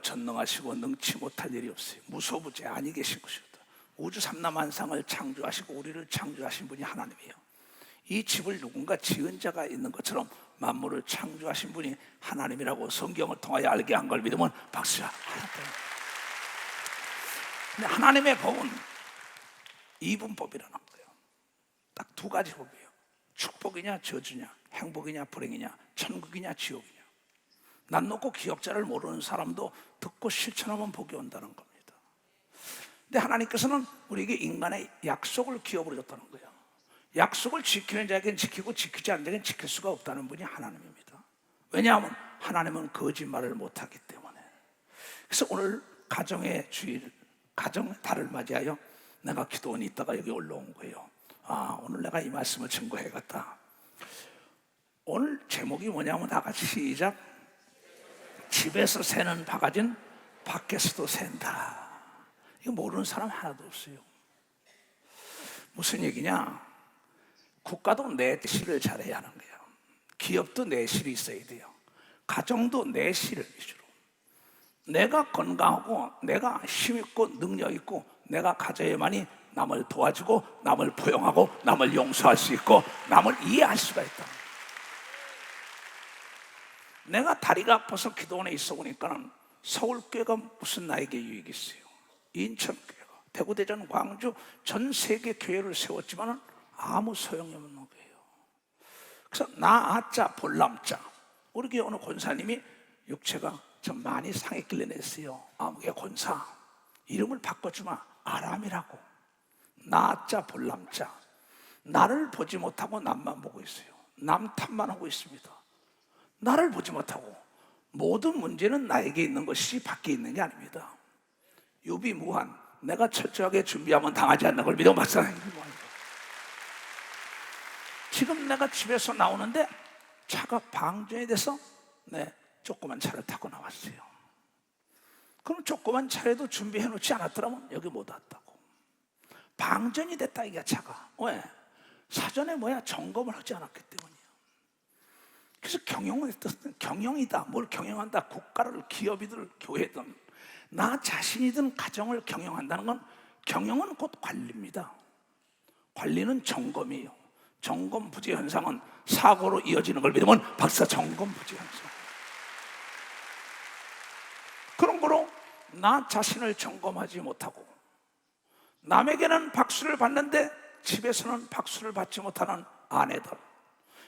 전능하시고 능치 못할 일이 없어요. 무소부재 아니 계신 것이다. 우주 삼라만상을 창조하시고 우리를 창조하신 분이 하나님이에요. 이 집을 누군가 지은 자가 있는 것처럼 만물을 창조하신 분이 하나님이라고 성경을 통하여 알게 한 걸 믿으면 박수야. 근데 하나님의 법은 이분법이라는 거예요. 딱 두 가지 법이에요. 축복이냐 저주냐, 행복이냐 불행이냐, 천국이냐 지옥이냐. 난 놓고 기억자를 모르는 사람도 듣고 실천하면 복이 온다는 겁니다. 근데 하나님께서는 우리에게 인간의 약속을 기어버렸다는 거예요. 약속을 지키는 자에게는 지키고 지키지 않는 자에게는 지킬 수가 없다는 분이 하나님입니다. 왜냐하면 하나님은 거짓말을 못하기 때문에. 그래서 오늘 가정의 주일, 가정 달을 맞이하여 내가 기도원이 있다가 여기 올라온 거예요. 오늘 내가 이 말씀을 증거해야겠다. 오늘 제목이 뭐냐면 다 같이 시작. 집에서 새는 바가지는 밖에서도 샌다. 이거 모르는 사람 하나도 없어요. 무슨 얘기냐? 국가도 내실을 잘해야 하는 거예요. 기업도 내실이 있어야 돼요. 가정도 내실을 위주로. 내가 건강하고 내가 힘있고 능력있고 내가 가져야만이 남을 도와주고 남을 포용하고 남을 용서할 수 있고 남을 이해할 수가 있다. 내가 다리가 아파서 기도원에 있어 보니까 서울교회가 무슨 나에게 유익이 있어요. 인천교회가, 대구, 대전, 광주 전 세계 교회를 세웠지만 아무 소용이 없는 거예요. 그래서 나아자 볼람자, 우리 교회 오늘 권사님이 육체가 좀 많이 상했길래 냈어요. 아무개 권사 이름을 바꿔주마. 아람이라고. 나아자 볼람자. 나를 보지 못하고 남만 보고 있어요. 남 탓만 하고 있습니다. 나를 보지 못하고 모든 문제는 나에게 있는 것이 밖에 있는 게 아닙니다. 유비무한. 내가 철저하게 준비하면 당하지 않는 걸 믿어 맞잖아요. 지금 내가 집에서 나오는데 차가 방전이 돼서 조그만 차를 타고 나왔어요. 그럼 조그만 차라도 준비해 놓지 않았더라면 여기 못 왔다고. 방전이 됐다 이게 차가. 왜? 사전에 점검을 하지 않았기 때문이에요. 그래서 경영이다. 뭘 경영한다. 국가를, 기업이든 교회든 나 자신이든 가정을 경영한다는 건, 경영은 곧 관리입니다. 관리는 점검이에요. 점검 부재 현상은 사고로 이어지는 걸 믿으면 박사 점검 부재 현상. 그런 거로 나 자신을 점검하지 못하고 남에게는 박수를 받는데 집에서는 박수를 받지 못하는 아내들,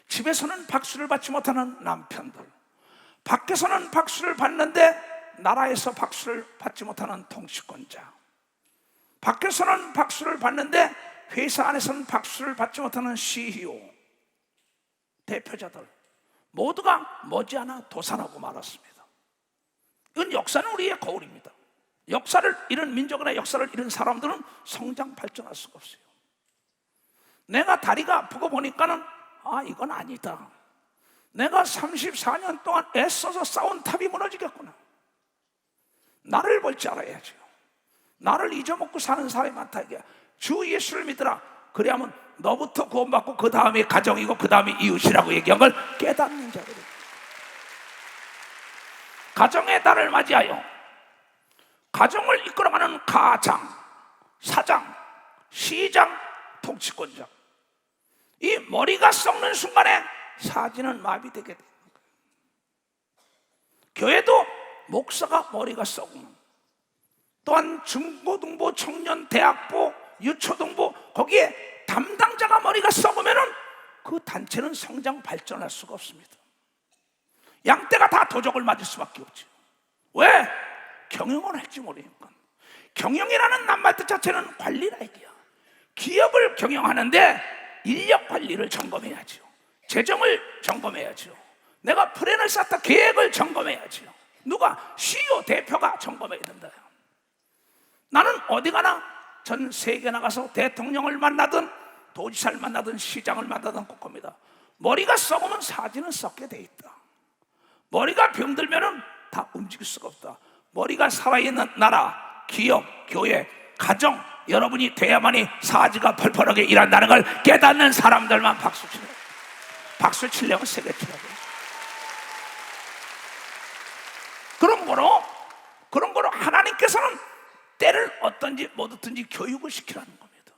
집에서는 박수를 받지 못하는 남편들, 밖에서는 박수를 받는데 나라에서 박수를 받지 못하는 통치권자, 밖에서는 박수를 받는데 회사 안에서는 박수를 받지 못하는 CEO, 대표자들 모두가 머지않아 도산하고 말았습니다. 이건 역사는 우리의 거울입니다. 역사를 잃은 민족이나 역사를 잃은 사람들은 성장 발전할 수가 없어요. 내가 다리가 아프고 보니까는 이건 아니다. 내가 34년 동안 애써서 쌓은 탑이 무너지겠구나. 나를 볼 줄 알아야죠. 나를 잊어먹고 사는 사람이 많다 이게. 주 예수를 믿으라. 그래야면 너부터 구원받고 그 다음에 가정이고 그 다음에 이웃이라고 얘기한 걸 깨닫는 자들이. 가정의 달을 맞이하여 가정을 이끌어가는 가장, 사장, 시장, 통치권자. 이 머리가 썩는 순간에 사지는 마비되게 됩니다. 교회도 목사가 머리가 썩으면, 또한 중고등부, 청년, 대학부, 유초등부 거기에 담당자가 머리가 썩으면은 그 단체는 성장 발전할 수가 없습니다. 양떼가 다 도적을 맞을 수밖에 없죠. 왜? 경영을 할지 모르니까. 경영이라는 낱말 뜻 자체는 관리라 얘기야. 기업을 경영하는데 인력 관리를 점검해야죠. 재정을 점검해야죠. 내가 플랜을 쌌다 계획을 점검해야죠. 누가? CEO 대표가 점검해야 된다. 나는 어디 가나 전 세계 나가서 대통령을 만나든 도지사를 만나든 시장을 만나든 꼭 겁니다. 머리가 썩으면 사지는 썩게 돼 있다. 머리가 병들면은 다 움직일 수가 없다. 머리가 살아있는 나라, 기업, 교회, 가정, 여러분이 돼야만이 사지가 펄펄하게 일한다는 걸 깨닫는 사람들만 박수 치려. 박수 치려면 세게 치라고. 그런 거로 하나님께서는 때를 어떤지 못 어떤지 교육을 시키라는 겁니다.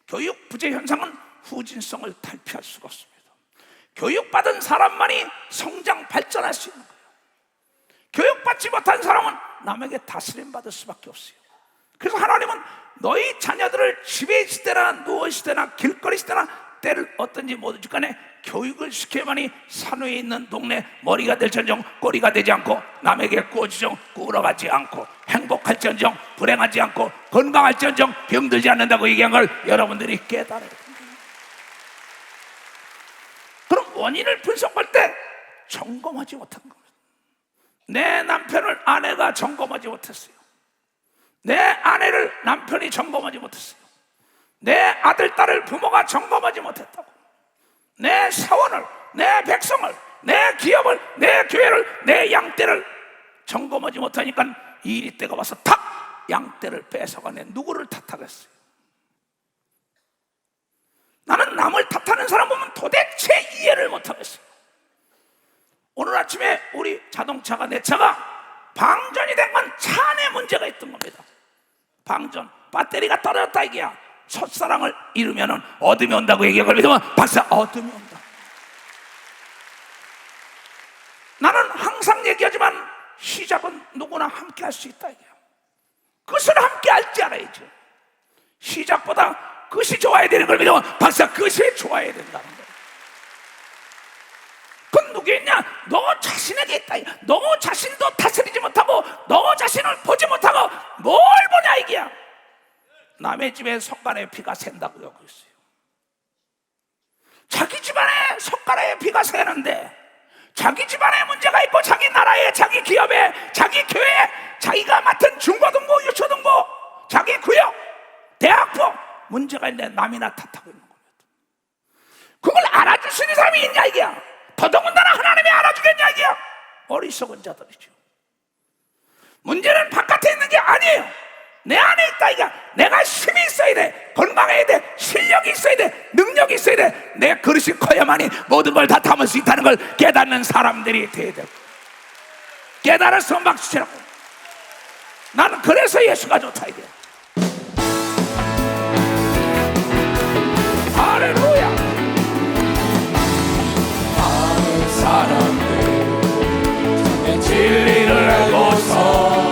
교육 부재 현상은 후진성을 탈피할 수가 없습니다. 교육받은 사람만이 성장 발전할 수 있는 거예요. 교육받지 못한 사람은 남에게 다스림 받을 수밖에 없어요. 그래서 하나님은 너희 자녀들을 집에 있을 때나 누워 있을 때나 길거리 있을 때나 때를 어떤지 모르지 간에 교육을 시켜야만이 산후에 있는 동네 머리가 될지언정 꼬리가 되지 않고 남에게 꾸어지정 꾸러가지 않고 행복할지언정 불행하지 않고 건강할지언정 병들지 않는다고 얘기한 걸 여러분들이 깨달아야 됩니다. 그럼 원인을 분석할 때 점검하지 못한 겁니다. 내 남편을 아내가 점검하지 못했어요. 내 아내를 남편이 점검하지 못했어요. 내 아들, 딸을 부모가 점검하지 못했다고. 내 사원을, 내 백성을, 내 기업을, 내 교회를, 내 양떼를 점검하지 못하니까 이리 때가 와서 탁! 양떼를 뺏어가네. 누구를 탓하겠어요? 나는 남을 탓하는 사람 보면 도대체 이해를 못하겠어요. 오늘 아침에 우리 자동차가, 내 차가 방전이 된 건 차 안에 문제가 있던 겁니다. 방전, 배터리가 떨어졌다 이게야. 첫사랑을 이루면 어둠이 온다고 얘기하고 믿으면 박사 어둠이 온다. 나는 항상 얘기하지만 시작은 누구나 함께 할 수 있다 이게야. 그것을 함께 알지 알아야죠. 시작보다 그것이 좋아야 되는 걸 믿으면 박사 그것이 좋아야 된다는 거예요. 그건 누구에 있냐? 너 자신에게 있다. 너 자신도 다스리지 못하고 너 자신을 보지 못하고 뭘 보냐 이게야. 남의 집에 석가래에 피가 샌다고 여기고 있어요. 자기 집안에 석가래에 피가 새는데 자기 집안에 문제가 있고 자기 나라에 자기 기업에 자기 교회에 자기가 맡은 중고등부 유초등부 자기 구역 대학부 문제가 있는데 남이나 탓하고 있는 겁니다. 그걸 알아줄 수 있는 사람이 있냐 이게야. 더더군다나 하나님이 알아주겠냐 이게야. 어리석은 자들이죠. 문제는 바깥에 있는 게 아니에요. 내 안에 있다 이게. 내가 힘이 있어야 돼. 건강해야 돼. 실력이 있어야 돼. 능력이 있어야 돼. 내 그릇이 커야만이 모든 걸 다 담을 수 있다는 걸 깨닫는 사람들이 돼야 되고. 깨달아서 박수치라고. 나는 그래서 예수가 좋다 이게. 할렐루야. 많은 사람들 내 진리를 알고서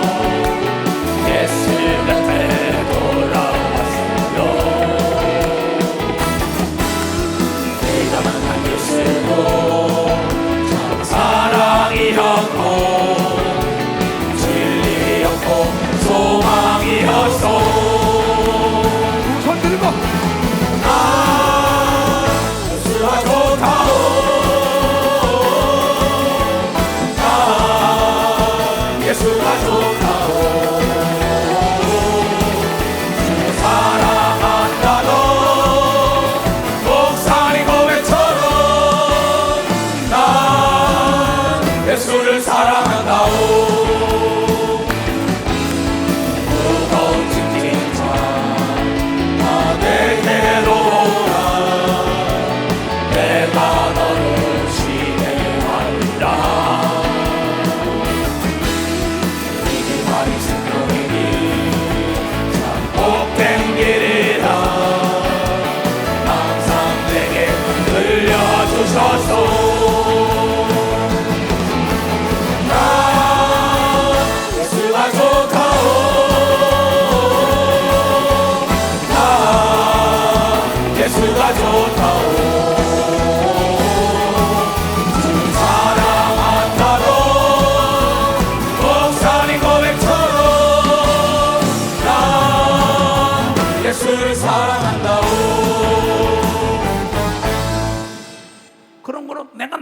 주셔서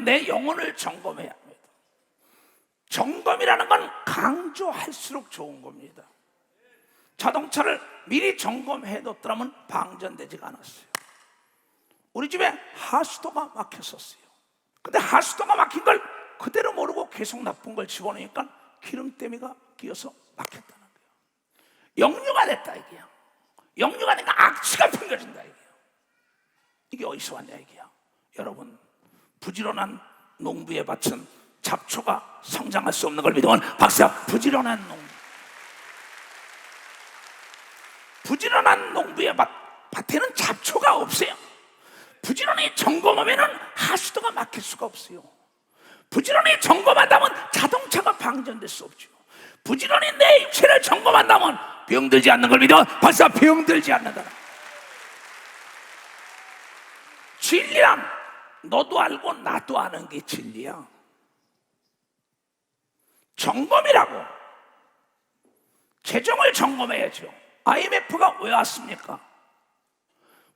내 영혼을 점검해야 합니다. 점검이라는 건 강조할수록 좋은 겁니다. 자동차를 미리 점검해뒀더라면 방전되지가 않았어요. 우리 집에 하수도가 막혔었어요. 근데 하수도가 막힌 걸 그대로 모르고 계속 나쁜 걸 집어넣으니까 기름때미가 끼어서 막혔다는 거예요. 역류가 됐다 이게야. 역류가 되니까 악취가 풍겨진다 이게요. 이게 어디서 왔냐 이게야. 여러분, 부지런한 농부의 밭은 잡초가 성장할 수 없는 걸 믿으면 박사, 부지런한 농부의 밭에는 잡초가 없어요. 부지런히 점검하면 하수도가 막힐 수가 없어요. 부지런히 점검한다면 자동차가 방전될 수 없죠. 부지런히 내 육체를 점검한다면 병들지 않는 걸 믿어 박사, 병들지 않는다. 진리란 너도 알고 나도 아는 게 진리야. 점검이라고. 재정을 점검해야죠. IMF가 왜 왔습니까?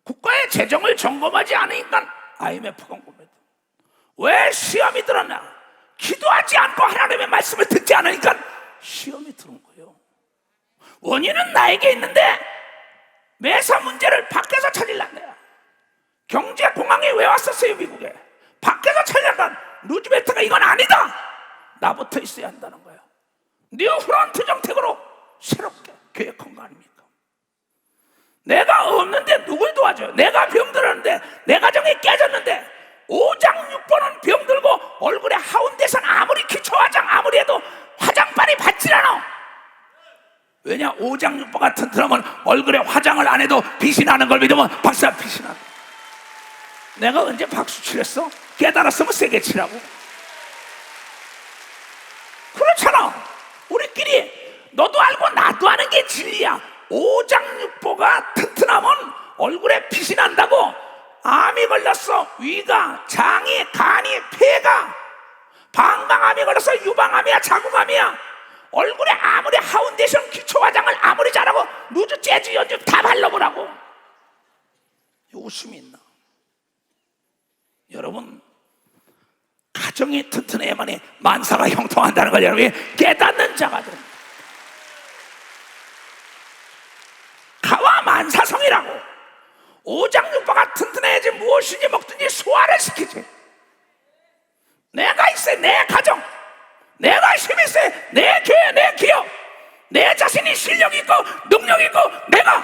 국가의 재정을 점검하지 않으니까 IMF가 온 겁니다. 왜 시험이 들었냐? 기도하지 않고 하나님의 말씀을 듣지 않으니까 시험이 들은 거예요. 원인은 나에게 있는데 매사 문제를 밖에서 찾으려는 거야. 경제 공황이 왜 왔었어요 미국에? 밖에서 찾으려면 루즈벨트가 이건 아니다, 나부터 있어야 한다는 거예요. 뉴 프런트 정책으로 새롭게 계획한 거 아닙니까? 내가 없는데 누굴 도와줘요? 내가 병들었는데, 내 가정이 깨졌는데 5장 6번은 병들고 얼굴에 하운데선 아무리 기초 화장 아무리 해도 화장빨이 받질 않아. 왜냐? 5장 6번 튼튼하면 얼굴에 화장을 안 해도 빛이 나는 걸 믿으면 박사, 빛이 난다. 내가 언제 박수 치랬어? 깨달았으면 세게 치라고. 그렇잖아. 우리끼리 너도 알고 나도 아는 게 진리야. 오장육부가 튼튼하면 얼굴에 빛이 난다고. 암이 걸렸어, 위가, 장이, 간이, 폐가, 방광암이 걸렸어, 유방암이야, 자궁암이야, 얼굴에 아무리 하운데이션 기초 화장을 아무리 잘하고 루즈, 재즈, 연주 다 발라보라고. 웃음이 있나? 여러분, 가정이 튼튼해야만이 만사가 형통한다는 걸 여러분이 깨닫는 자가 됩니다. 가와 만사성이라고. 오장육부가 튼튼해야지 무엇이든지 먹든지 소화를 시키지. 내가 있어야 내 가정, 내가 힘이 있어야 내 교회, 내 기업, 내 자신이 실력 있고 능력 있고 내가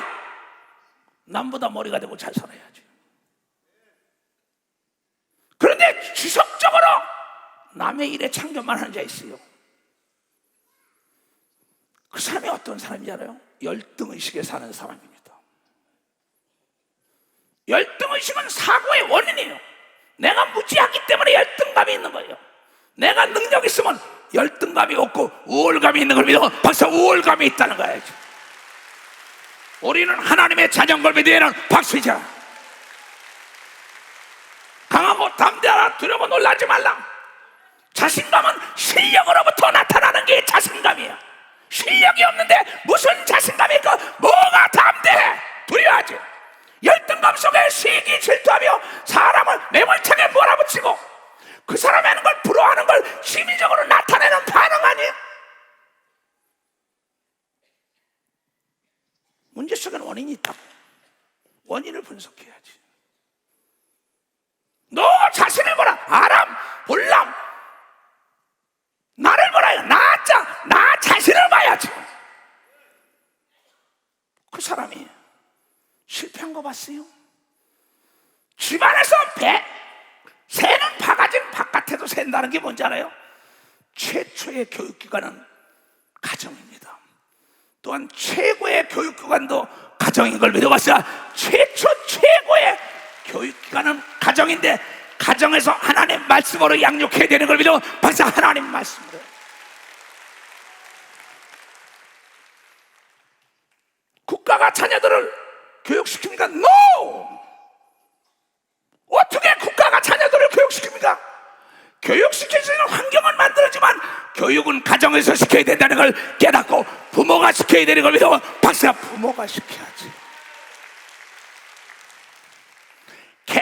남보다 머리가 되고 잘 살아야지. 그런데 지속적으로 남의 일에 참견만 하는 자 있어요. 그 사람이 어떤 사람인지 알아요? 열등의식에 사는 사람입니다. 열등의식은 사고의 원인이에요. 내가 무지하기 때문에 열등감이 있는 거예요. 내가 능력 있으면 열등감이 없고 우월감이 있는 걸 믿어 벌써 우월감이 있다는 거예요. 우리는 하나님의 자녀인 걸 믿으면 박수이자. 강하고 담대하라, 두려워 놀라지 말라. 자신감은 실력으로부터 나타나는 게 자신감이야. 실력이 없는데 무슨 자신감이 있고 뭐가 담대해? 두려워하지. 열등감 속에 시기 질투하며 사람을 매몰차게 몰아붙이고 그 사람이 하는 걸 부러워하는 걸 심리적으로 나타내는 반응 아니에요? 문제 속에는 원인이 있다고. 원인을 분석해야지. 너 자신을 보라. 아람, 볼람, 나를 보라. 나 자신을 봐야지. 그 사람이 실패한 거 봤어요? 집안에서 새는 바가지는 바깥에도 샌다는 게 뭔지 알아요? 최초의 교육기관은 가정입니다. 또한 최고의 교육기관도 가정인 걸 믿어봤어요. 최고의 교육기관은 가정인데 가정에서 하나님 말씀으로 양육해야 되는 걸 믿어 박사, 하나님 말씀으로. 국가가 자녀들을 교육시킵니까? NO! 어떻게 국가가 자녀들을 교육시킵니까? 교육시킬 수 있는 환경은 만들어지만 교육은 가정에서 시켜야 된다는 걸 깨닫고 부모가 시켜야 되는 걸 믿어 박사, 부모가 시켜야지. 개,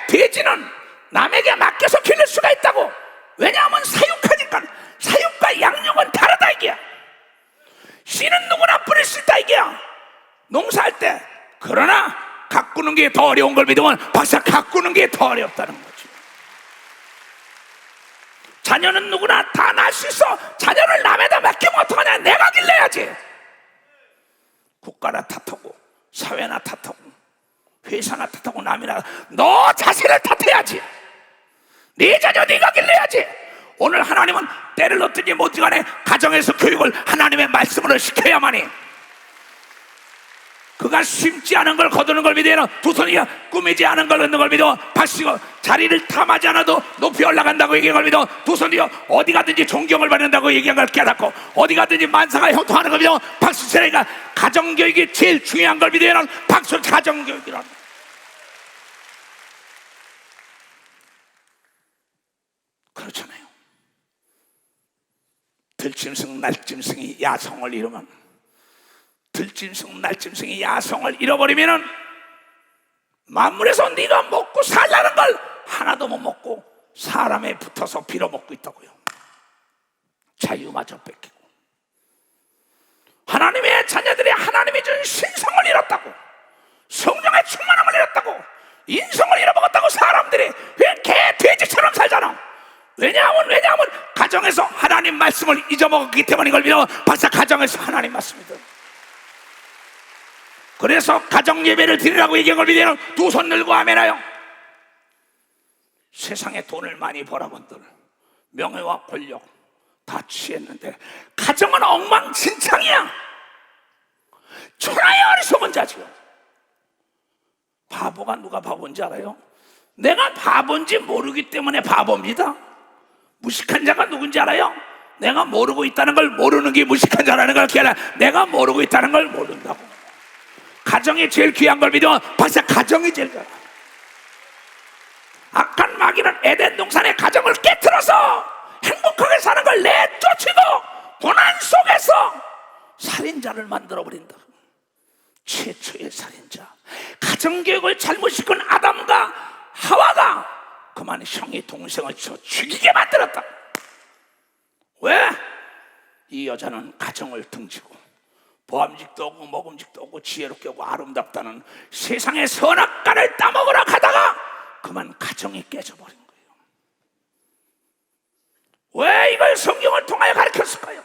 돼지는 남에게 맡겨서 기를 수가 있다고. 왜냐하면 사육하니까. 사육과 양육은 다르다 이게야. 씨는 누구나 뿌릴 수 있다 이게야. 농사할 때. 그러나 가꾸는 게 더 어려운 걸 믿으면 박사 가꾸는 게 더 어렵다는 거지. 자녀는 누구나 다 낳을 수 있어. 자녀를 남에다 맡기면 어떡하냐. 내가 길러야지. 국가나 탓하고 사회나 탓하고 회사나 탓하고 남이나. 너 자신을 탓해야지. 네 자녀 네가 길러야지. 오늘 하나님은 때를 넣든지 못지 간에 가정에서 교육을 하나님의 말씀으로 시켜야만이. 그가 심지 않은 걸 거두는 걸 믿어요. 두 손이야 꾸미지 않은 걸 얻는 걸 믿어. 박수고 자리를 탐하지 않아도 높이 올라간다고 얘기한 걸 믿어. 두 손이요 어디 가든지 존경을 받는다고 얘기한 걸 깨닫고 어디 가든지 만사가 형통하는 걸 믿어. 박수 세례가 가정교육이 제일 중요한 걸 믿어요. 박수 가정교육이라는. 그렇잖아요. 들짐승 날짐승이 야성을 잃으면, 들짐승 날짐승이 야성을 잃어버리면은 만물에서 네가 먹고 살라는 걸 하나도 못 먹고 사람에 붙어서 빌어먹고 있다고요. 자유마저 뺏기고 하나님의 자녀들이 하나님이 준 신성을 잃었다고, 성령의 충만함을 잃었다고, 인성을 잃어먹었다고. 사람들이 왜 개 돼지처럼 살잖아. 왜냐하면 가정에서 하나님 말씀을 잊어먹었기 때문에 이걸 믿어. 박사 가정에서 하나님 말씀을 믿어. 그래서 가정 예배를 드리라고 얘기한 걸 믿어요. 두 손 들고 아멘하여. 세상에 돈을 많이 벌어본들 명예와 권력 다 취했는데 가정은 엉망진창이야. 천하의 어리석은 자지요. 바보가 누가 바본지 알아요? 내가 바본지 모르기 때문에 바보입니다. 무식한 자가 누군지 알아요? 내가 모르고 있다는 걸 모르는 게 무식한 자라는 걸 기억해. 내가 모르고 있다는 걸 모른다고. 가정이 제일 귀한 걸 믿어. 박사 가정이 제일 귀한. 악한 마귀는 에덴 동산의 가정을 깨트려서 행복하게 사는 걸 내쫓이고 고난 속에서 살인자를 만들어버린다. 최초의 살인자. 가정교육을 잘못 시킨 아담과 하와가 그만 형이 동생을 쳐 죽이게 만들었다. 왜? 이 여자는 가정을 등지고 보암직도 오고 먹음직도 오고 지혜롭게 오고 아름답다는 세상의 선악과를 따먹으러 가다가 그만 가정이 깨져버린 거예요. 왜 이걸 성경을 통하여 가르쳤을까요?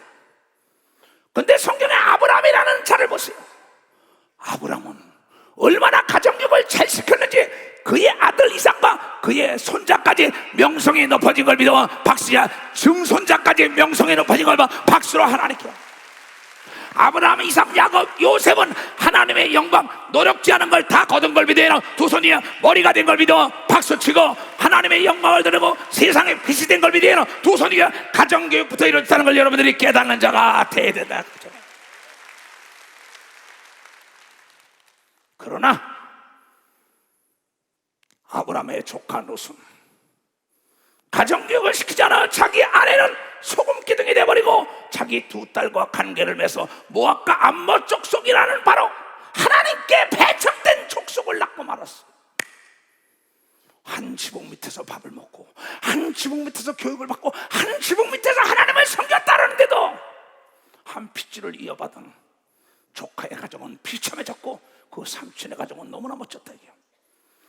근데 성경에 아브라함이라는 자를 보세요. 아브라함은 얼마나 가정교육을 잘 시켰는지 그의 아들 이삭과 그의 손자까지 명성이 높아진 걸 믿어. 박수야. 증손자까지 명성이 높아진 걸 봐. 박수로 하나님께. 아브라함, 이삭, 야곱, 요셉은 하나님의 영광 노력지 않은 걸 다 거둔 걸 믿어요. 두 손이 머리가 된 걸 믿어. 박수치고 하나님의 영광을 드리고 세상에 빛이 된 걸 믿어요. 두 손이 가정교육부터 이루어졌다는 걸 여러분들이 깨닫는 자가 되어야 된다. 그러나 아브라함의 조카 롯은 가정교육을 시키잖아. 자기 아내는 소금 기둥이 돼버리고 자기 두 딸과 관계를 맺어 모압과 암몬 족속이라는 바로 하나님께 배척된 족속을 낳고 말았어. 한 지붕 밑에서 밥을 먹고 한 지붕 밑에서 교육을 받고 한 지붕 밑에서 하나님을 섬겼다는데도 한 핏줄을 이어받은 조카의 가정은 비참해졌고 그 삼촌의 가정은 너무나 멋졌다.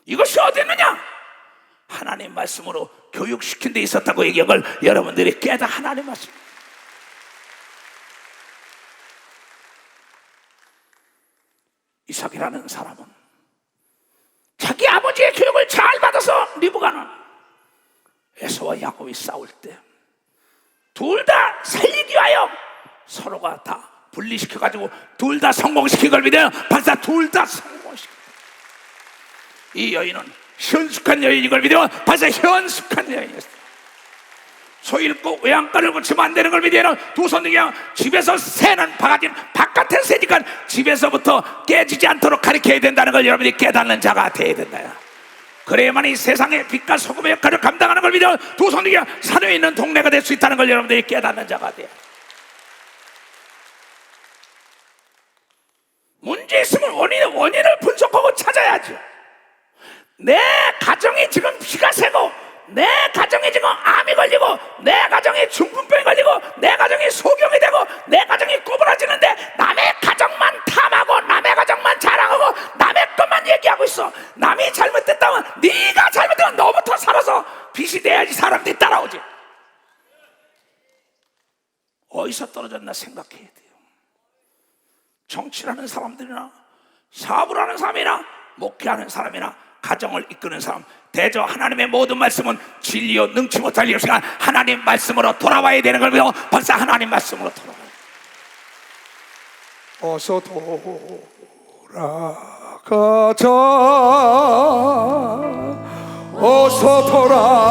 이것이 어디 있느냐? 하나님 말씀으로 교육시킨 데 있었다고 얘기한 걸 여러분들이 깨닫. 하나님 말씀. 이삭이라는 사람은 자기 아버지의 교육을 잘 받아서 리브가는 에서와 야곱이 싸울 때 둘 다 살리기 위하여 서로가 다 분리시켜가지고 둘 다 성공시킨 걸 믿어요. 박사 둘 다 성공시켰다. 이 여인은 현숙한 여인인 걸 믿어요. 박사 현숙한 여인이었어요. 소 잃고 외양간을 고치면 안 되는 걸 믿어요. 두 손 그냥 집에서 새는 바가지는 바깥에 새니까 집에서부터 깨지지 않도록 가르쳐야 된다는 걸 여러분이 깨닫는 자가 되어야 된다. 그래야만 이 세상의 빛과 소금의 역할을 감당하는 걸 믿어. 두 손 그냥 산에 있는 동네가 될 수 있다는 걸 여러분들이 깨닫는 자가 돼요. 문제 있으면 원인을 분석하고 찾아야죠. 내 가정이 지금 피가 새고 내 가정에 지금 암이 걸리고 내 가정에 중풍병이 걸리고 내 가정이 소경이 되고 내 가정이 꼬부라지는데 남의 가정만 탐하고 남의 가정만 자랑하고 남의 것만 얘기하고 있어. 남이 잘못됐다면 네가 잘못되면 너부터 살아서 빛이 돼야지 사람들이 따라오지. 어디서 떨어졌나 생각해야 돼요. 정치를 하는 사람들이나 사업을 하는 사람이나 목회하는 사람이나 가정을 이끄는 사람, 대저 하나님의 모든 말씀은 진리요 능치 못할 일이었으니까 하나님 말씀으로 돌아와야 되는 걸 믿어 벌써 하나님 말씀으로 돌아와요. 어서 돌아가자. 어서 돌아오고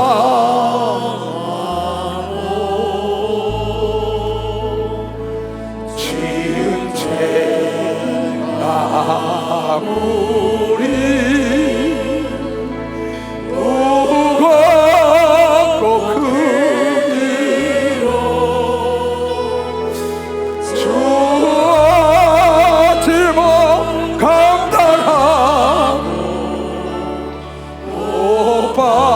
지은 죄 아무리 무겁고 크기로 주어지 뭐 감당하고 못 받으시리요.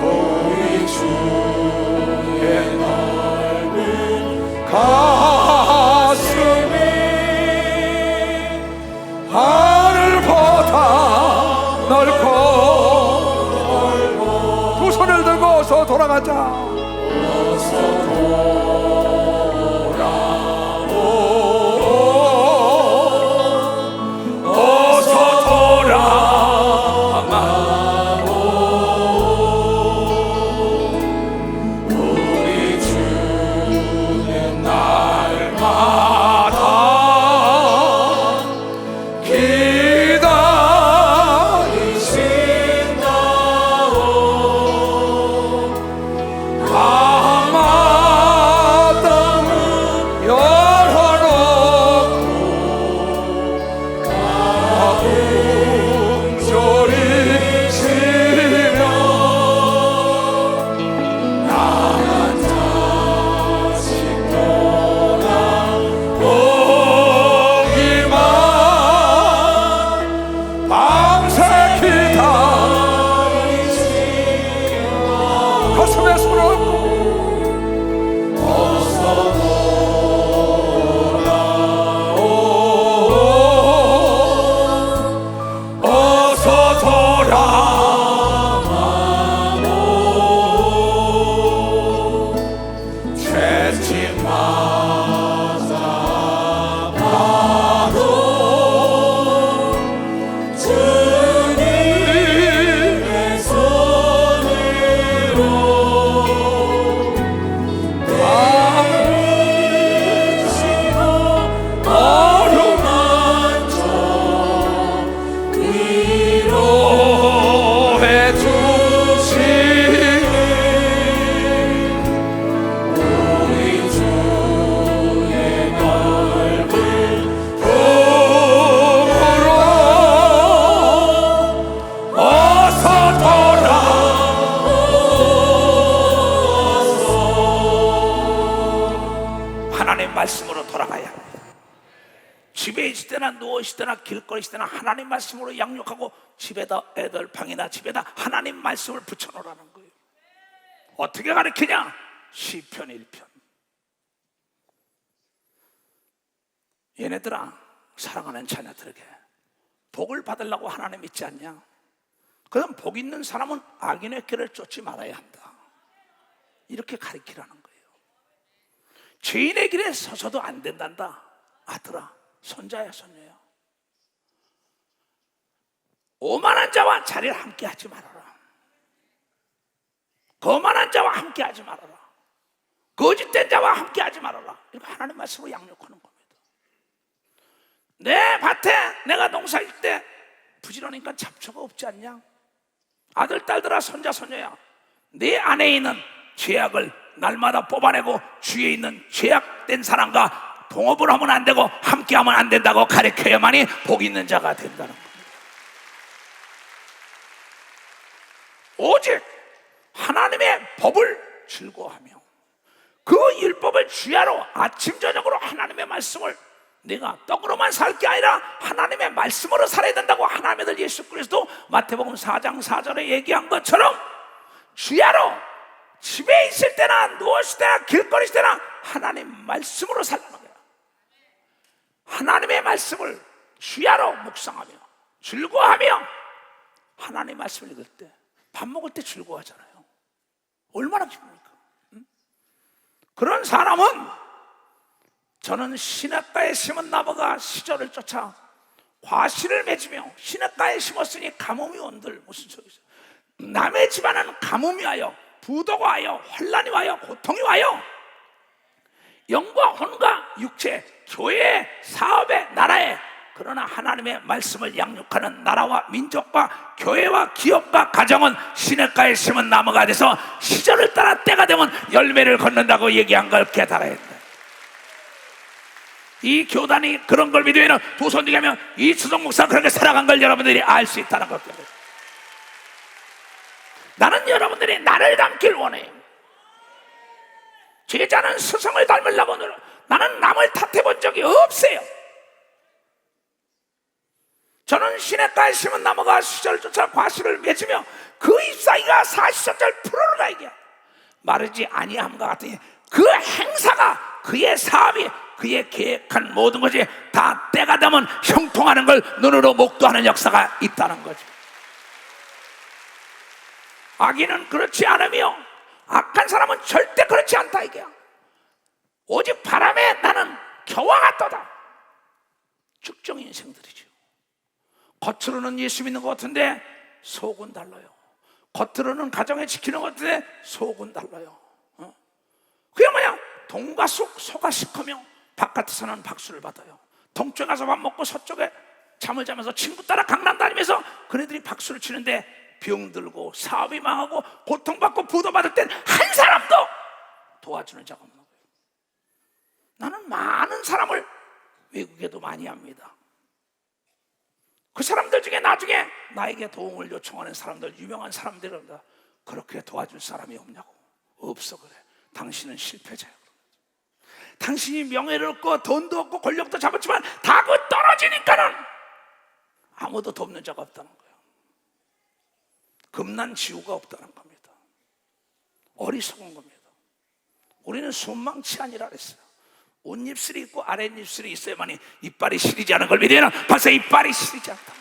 우리 주의 넓은 가슴이 하늘보다 넓고 두 손을 들고 어서 돌아가자. 어서 돌아오. 어서 돌아가오. 우리 주는 날마다 기다리신다오. 밤마당을 열어놓고 가음소리치며 나만 다시 돌아오기만 밤새 기다리시며 가슴에 손을 얹고 어서 돌아오. 어서 돌아오. 죄짐마다 바로 주님의 손으로 담으시고 어루만져 위로해 주시니 우리 주의 넓은 품으로 어서 돌아오소. 하나님 말씀으로 돌아가야 합니다. 집에 있을 때나 누워 있을 때나 길거리 있을 때나 하나님 말씀으로 양육하고 집에다 애들 방이나 집에다 하나님 말씀을 붙여놓으라는 거예요. 어떻게 가르치냐? 시편 1편. 얘네들아, 사랑하는 자녀들에게 복을 받으려고 하나님 믿지 않냐? 그럼 복 있는 사람은 악인의 길을 쫓지 말아야 한다. 이렇게 가르치라는 거예요. 죄인의 길에 서서도 안 된단다. 아들아, 손자야, 손녀야. 오만한 자와 자리를 함께 하지 말아라. 거만한 자와 함께 하지 말아라. 거짓된 자와 함께 하지 말아라. 이렇게 하나님 말씀으로 양육하는 겁니다. 내 밭에 내가 농사일 때 부지런하니까 잡초가 없지 않냐? 아들, 딸들아, 손자, 손녀야, 내 안에 있는 죄악을 날마다 뽑아내고 주위에 있는 죄악된 사람과 동업을 하면 안 되고 함께하면 안 된다고 가르쳐야만이 복 있는 자가 된다는 겁니다. 오직 하나님의 법을 즐거워하며 그 율법을 주야로 아침 저녁으로 하나님의 말씀을 내가 떡으로만 살 게 아니라 하나님의 말씀으로 살아야 된다고 하나님의 아들 예수 그리스도 마태복음 4장 4절에 얘기한 것처럼 주야로 집에 있을 때나 누웠을 때나 길거리 있을 때나 하나님 말씀으로 살라는 거야. 하나님의 말씀을 주야로 묵상하며 즐거워하며 하나님의 말씀을 읽을 때 밥 먹을 때 즐거워하잖아요. 얼마나 기쁩니까? 그런 사람은 저는 시냇가에 심은 나무가 시절을 쫓아 과실을 맺으며 시냇가에 심었으니 가뭄이 온들 무슨 소리죠? 남의 집안은 가뭄이 와요, 부도가 와요, 혼란이 와요, 고통이 와요. 영과 혼과 육체, 교회, 사업에, 나라에, 그러나 하나님의 말씀을 양육하는 나라와 민족과 교회와 기업과 가정은 시냇가에 심은 나무가 돼서 시절을 따라 때가 되면 열매를 걷는다고 얘기한 걸 깨달아야 한다. 이 교단이 그런 걸 믿으면 두 손 들게 하면 이수정 목사가 그렇게 살아간 걸 여러분들이 알 수 있다는 것입니다. 나는 여러분들이 나를 닮길 원해요. 제자는 스승을 닮으려고 노력. 나는 남을 탓해 본 적이 없어요. 저는 시냇가에 심은 나무가 시절을 쫓아 과실을 맺으며 그 잎사귀가 40절 풀어라 이게 마르지 아니함과 같으니 그 행사가 그의 사업이 그의 계획한 모든 것이 다 때가 되면 형통하는 걸 눈으로 목도하는 역사가 있다는 거죠. 악인은 그렇지 않으며 악한 사람은 절대 그렇지 않다 이게야. 오직 바람에 나는 겨와 같도다. 축적 인생들이죠. 겉으로는 예수 믿는 것 같은데 속은 달라요. 겉으로는 가정에 지키는 것 같은데 속은 달라요. 그게 뭐냐? 동과 소가 시커며 바깥에서는 박수를 받아요. 동쪽에 가서 밥 먹고 서쪽에 잠을 자면서 친구 따라 강남 다니면서 그네들이 박수를 치는데 병들고 사업이 망하고 고통받고 부도받을 땐 한 사람도 도와주는 자가 없는 거예요. 나는 많은 사람을 외국에도 많이 합니다. 그 사람들 중에 나중에 나에게 도움을 요청하는 사람들, 유명한 사람들은 그렇게 도와줄 사람이 없냐고. 없어. 그래. 당신은 실패자야. 당신이 명예를 얻고 돈도 얻고 권력도 잡았지만 다 그 떨어지니까는 아무도 돕는 자가 없다는 거예요. 금난 지우가 없다는 겁니다. 어리석은 겁니다. 우리는 손망치 아니라 그랬어요. 옷입술이 있고 아랫입술이 있어야만이 이빨이 시리지 않은 걸 믿으면 벌써 이빨이 시리지 않다.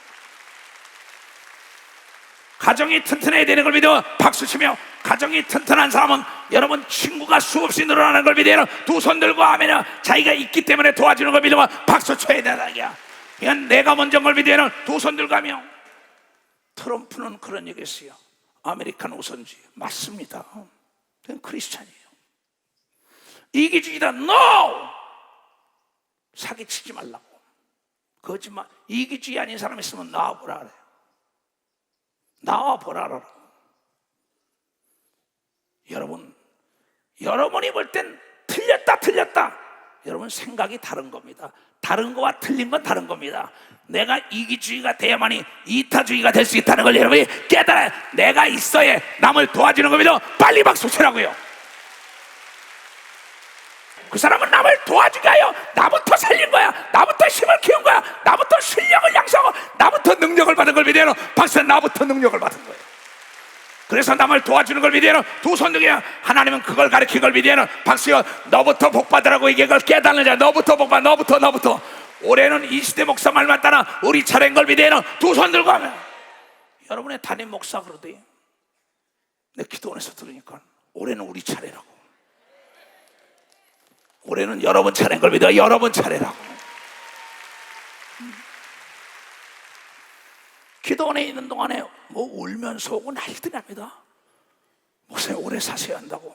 가정이 튼튼해야 되는 걸 믿어 박수치며, 가정이 튼튼한 사람은 여러분 친구가 수없이 늘어나는 걸 믿으면 두 손 들고 하면 자기가 있기 때문에 도와주는 걸 믿으면 박수쳐야 된다. 이건 내가 먼저인 걸 믿으면 두 손 들고 하며. 트럼프는 그런 얘기 했어요. 아메리칸 우선주의. 맞습니다. 그건 크리스찬이에요. 이기주의다. NO! 사기치지 말라고. 거짓말. 이기주의 아닌 사람 있으면 나와보라 그래요. 나와보라 그래요. 여러분이 볼 땐 틀렸다. 여러분 생각이 다른 겁니다. 다른 거와 틀린 건 다른 겁니다. 내가 이기주의가 돼야만이 이타주의가 될 수 있다는 걸 여러분이 깨달아야. 내가 있어야 남을 도와주는 겁니다. 빨리 박수 치라고요. 그 사람은 남을 도와주게 하여 나부터 살린 거야. 나부터 힘을 키운 거야. 나부터 실력을 양성하고 나부터 능력을 받은 걸 믿어요. 박사 나부터 능력을 받은 거예요. 그래서 남을 도와주는 걸 믿어요. 두 손 들게. 하나님은 그걸 가르친 걸 믿어요. 박수요. 너부터 복 받으라고 이게 걸 깨닫는 자. 너부터 복 받아. 너부터. 올해는 20대 목사 말만 따라 우리 차례인 걸 믿어요. 두 손 들고 하면. 여러분의 담임 목사 그러대요. 내 기도원에서 들으니까 올해는 우리 차례라고. 올해는 여러분 차례인 걸 믿어. 여러분 차례라고. 기도원에 있는 동안에 뭐 울면서 오고 난리들이 납니다. 목사님 오래 사셔야 한다고.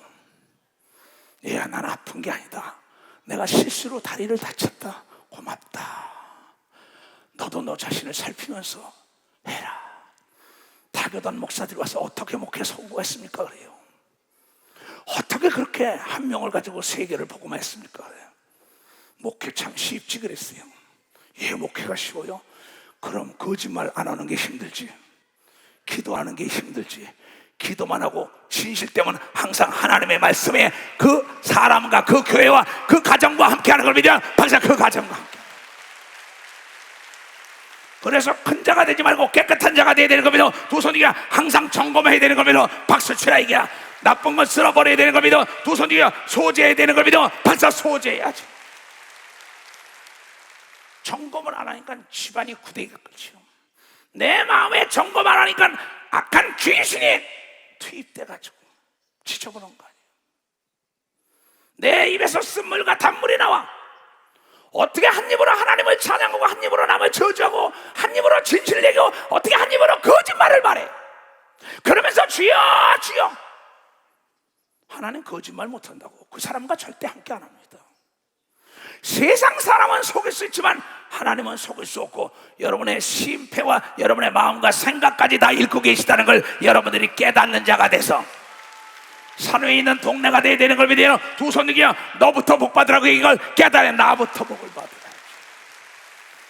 얘야 난 아픈 게 아니다. 내가 실수로 다리를 다쳤다. 고맙다. 너도 너 자신을 살피면서 해라. 타교단 목사들이 와서 어떻게 목회 성공했습니까? 그래요. 어떻게 그렇게 한 명을 가지고 세계를 복음했습니까? 그래요. 목회 참 쉽지 그랬어요. 예, 목회가 쉬워요? 그럼 거짓말 안 하는 게 힘들지. 기도하는 게 힘들지. 기도만 하고 진실 때문에 항상 하나님의 말씀에 그 사람과 그 교회와 그 가정과 함께하는 걸 믿으면 항상 그 가정과 함께. 그래서 큰 자가 되지 말고 깨끗한 자가 되어야 되는 겁니다. 두 손 위에 항상 점검해야 되는 겁니다. 박수 치라 이게야. 나쁜 건 쓸어버려야 되는 겁니다. 두 손 위에 소재해야 되는 겁니다. 박수 소재해야지. 점검을 안 하니까 집안이 구데기가 끝이요. 내 마음에 점검 안 하니까 악한 귀신이 투입돼가지고 지쳐보는 거 아니에요. 내 입에서 쓴물과 단물이 나와. 어떻게 한 입으로 하나님을 찬양하고 한 입으로 남을 저주하고 한 입으로 진실을 얘기하고 어떻게 한 입으로 거짓말을 말해. 그러면서 주여 주여. 하나님 거짓말 못한다고. 그 사람과 절대 함께 안 합니다. 세상 사람은 속일 수 있지만 하나님은 속일 수 없고, 여러분의 심패와 여러분의 마음과 생각까지 다 읽고 계시다는 걸 여러분들이 깨닫는 자가 돼서 산 위에 있는 동네가 돼야 되는 걸 믿어요. 두 손 들기야. 너부터 복 받으라고 이걸 깨달아. 나부터 복을 받으라.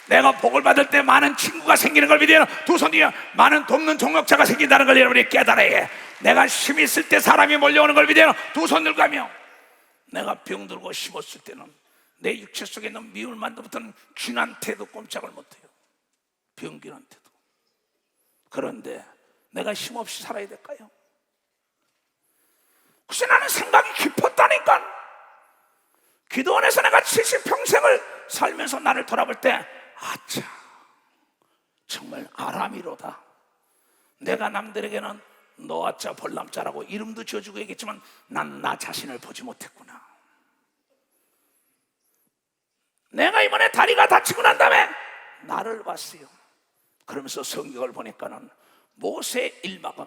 내가 복을 받을 때 많은 친구가 생기는 걸 믿어요. 두 손 들기야. 많은 돕는 동역자가 생긴다는 걸 여러분이 깨달아야 해. 내가 힘이 있을 때 사람이 몰려오는 걸 믿어요. 두 손 들고 가며 내가 병들고 심었을 때는 내 육체 속에 있는 미울만도부터는 쥐한테도 꼼짝을 못해요. 병균한테도. 그런데 내가 힘없이 살아야 될까요? 혹시 나는 생각이 깊었다니까. 기도원에서 내가 70평생을 살면서 나를 돌아볼 때 아차 정말 아람이로다. 내가 남들에게는 너아짜 벌남자라고 이름도 지어주고 얘기했지만 난 나 자신을 보지 못했구나. 내가 이번에 다리가 다치고 난 다음에 나를 봤어요. 그러면서 성경을 보니까는 모세의 일막은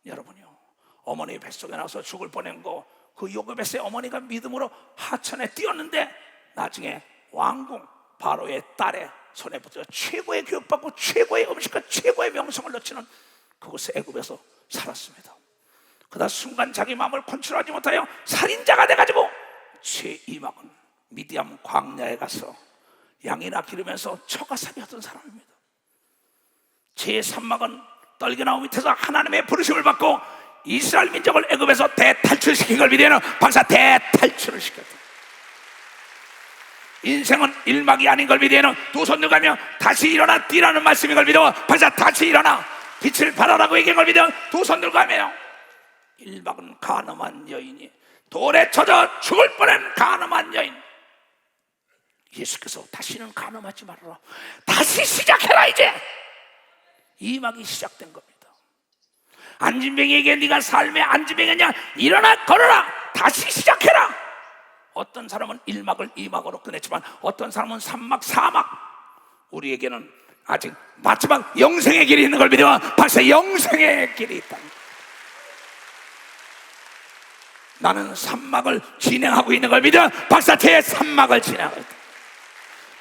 여러분이요, 어머니 뱃속에 나와서 죽을 뻔한 거, 그 요괴뱃의 어머니가 믿음으로 하천에 뛰었는데 나중에 왕궁 바로의 딸의 손에 붙어 최고의 교육받고 최고의 음식과 최고의 명성을 놓치는 그곳의 애굽에서 살았습니다. 그러다 순간 자기 마음을 컨트롤하지 못하여 살인자가 돼가지고 제2막은 미디안 광야에 가서 양이나 기르면서 처가살이었던 사람입니다. 제3막은 떨겨나무 밑에서 하나님의 부르심을 받고 이스라엘 민족을 애굽에서 대탈출시킨 걸 믿어요. 박사 대탈출을 시켰다. 인생은 일막이 아닌 걸 믿어요. 두 손 들가며 다시 일어나 뛰라는 말씀인 걸 믿어. 박사 다시 일어나 빛을 발하라고 얘기한 걸 믿어. 두 손 들가며 일막은 가늠한 여인이 돌에 쳐져 죽을 뻔한 가늠한 여인. 예수께서 다시는 가늠하지 말아라. 다시 시작해라. 이제 이막이 시작된 겁니다. 안진뱅이에게 네가 삶의 안진뱅이냐, 일어나 걸어라. 다시 시작해라. 어떤 사람은 1막을 2막으로 끝냈지만 어떤 사람은 3막 4막. 우리에게는 아직 마지막 영생의 길이 있는 걸 믿어. 박사 영생의 길이 있다. 나는 3막을 진행하고 있는 걸 믿어. 박사 제 3막을 진행하고 있다.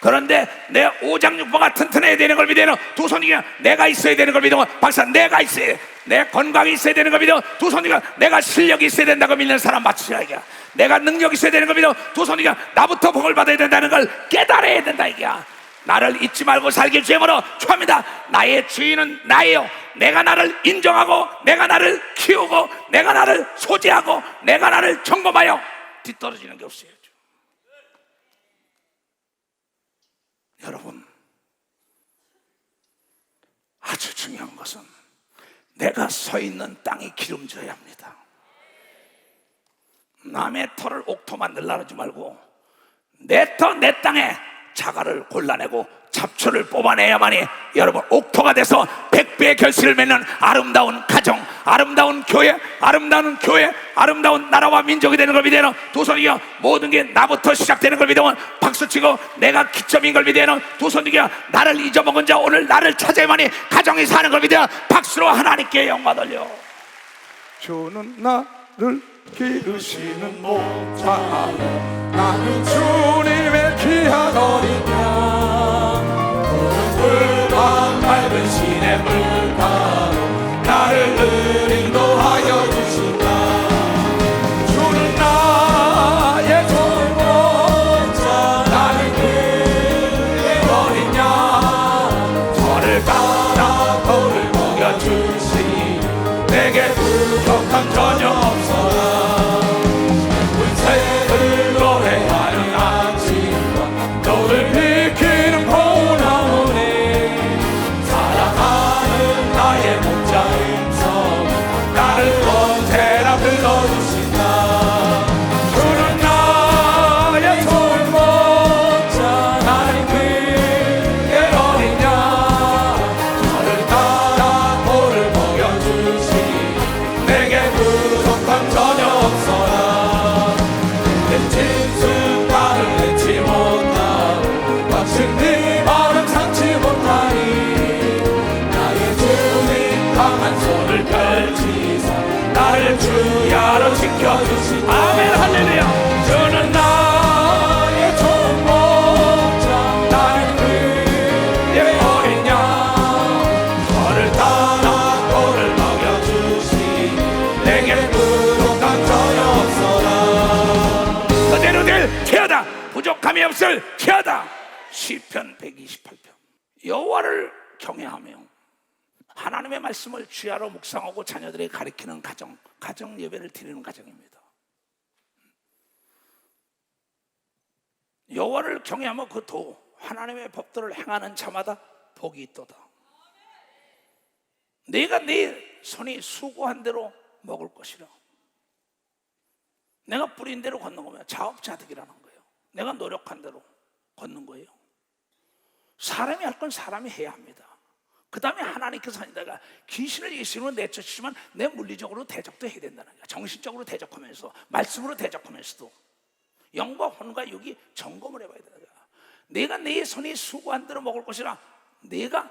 그런데 내 오장육부가 튼튼해야 되는 걸 믿어요. 두 손이 내가 있어야 되는 걸 믿어. 박사 내가 있어야 돼. 내 건강이 있어야 되는 걸 믿어. 두 손이가 내가 실력이 있어야 된다고 믿는 사람 맞추라 이게. 내가 능력이 있어야 되는 걸 믿어. 두 손이가 나부터 복을 받아야 된다는 걸 깨달아야 된다 이게. 나를 잊지 말고 살길 주님으로 축원합니다. 나의 주인은 나예요. 내가 나를 인정하고 내가 나를 키우고 내가 나를 소지하고 내가 나를 점검하여 뒤떨어지는 게 없어요. 여러분, 아주 중요한 것은 내가 서 있는 땅이 기름져야 합니다. 남의 터를 옥토 만들라 하지 말고 내 터, 내 땅에 자갈을 골라내고 잡초를 뽑아내야만이 여러분 옥토가 돼서 100배의 결실을 맺는 아름다운 가정, 아름다운 교회, 아름다운 나라와 민족이 되는 걸 믿어요. 두 손이요, 모든 게 나부터 시작되는 걸 믿으면 박수치고 내가 기점인 걸 믿어요. 두 손이요, 나를 잊어먹은 자 오늘 나를 찾아야만이 가정이 사는 걸 믿어요. 박수로 하나님께 영광 돌려. 주는 나를 기르시는 목자, 나는 주님의 귀한 어린 양. 푸른 풀과 맑은 시냇물 가로 나를 늘 인도하여 주신다. 주는 나의 좋은 목자, 나는 그의 어린 양. 저를 따라 돌을 먹여주시니 내게 부족함 전혀 없어라. 새를 노래하는 아침과 너를 비키는 고나오네. 지켜주신다. 주는 나의 좋은 목자, 나는 그의 어린 양. 저를 따라 돌을 먹여주시니 내게 부족함 전혀 없어라. 내 진순간을 내지 못하고 거친 네 마음 참지 못하니 나의 주님 강한 손을 펼치사 나를 주야로 지켜주시니 아멘 할렐루야. 주는 나의 좋은 목자, 나는 그의 어린 양. 저를 따라 돌을 먹여주시니 내게 부족함 전혀 없어라. 그대로 될 태하다, 부족함이 없을 태하다. 시편 128편. 여호와를 경외하며 하나님의 말씀을 주야로 묵상하고 자녀들에게 가르치는 가정 예배를 드리는 가정입니다. 여호와를 경외하며 그 도 하나님의 법도를 행하는 자마다 복이 있도다. 내가 네 손이 수고한 대로 먹을 것이라. 내가 뿌린 대로 걷는 거면 자업자득이라는 거예요. 내가 노력한 대로 걷는 거예요. 사람이 할 건 사람이 해야 합니다. 그 다음에 하나님께서 하니다가 귀신을 예수님으로 내쫓으시면 내 물리적으로 대적도 해야 된다는 거야. 정신적으로 대적하면서 말씀으로 대적하면서도 영과 혼과 육이 점검을 해봐야 된다. 내가 내 손이 수고한 대로 먹을 것이라. 내가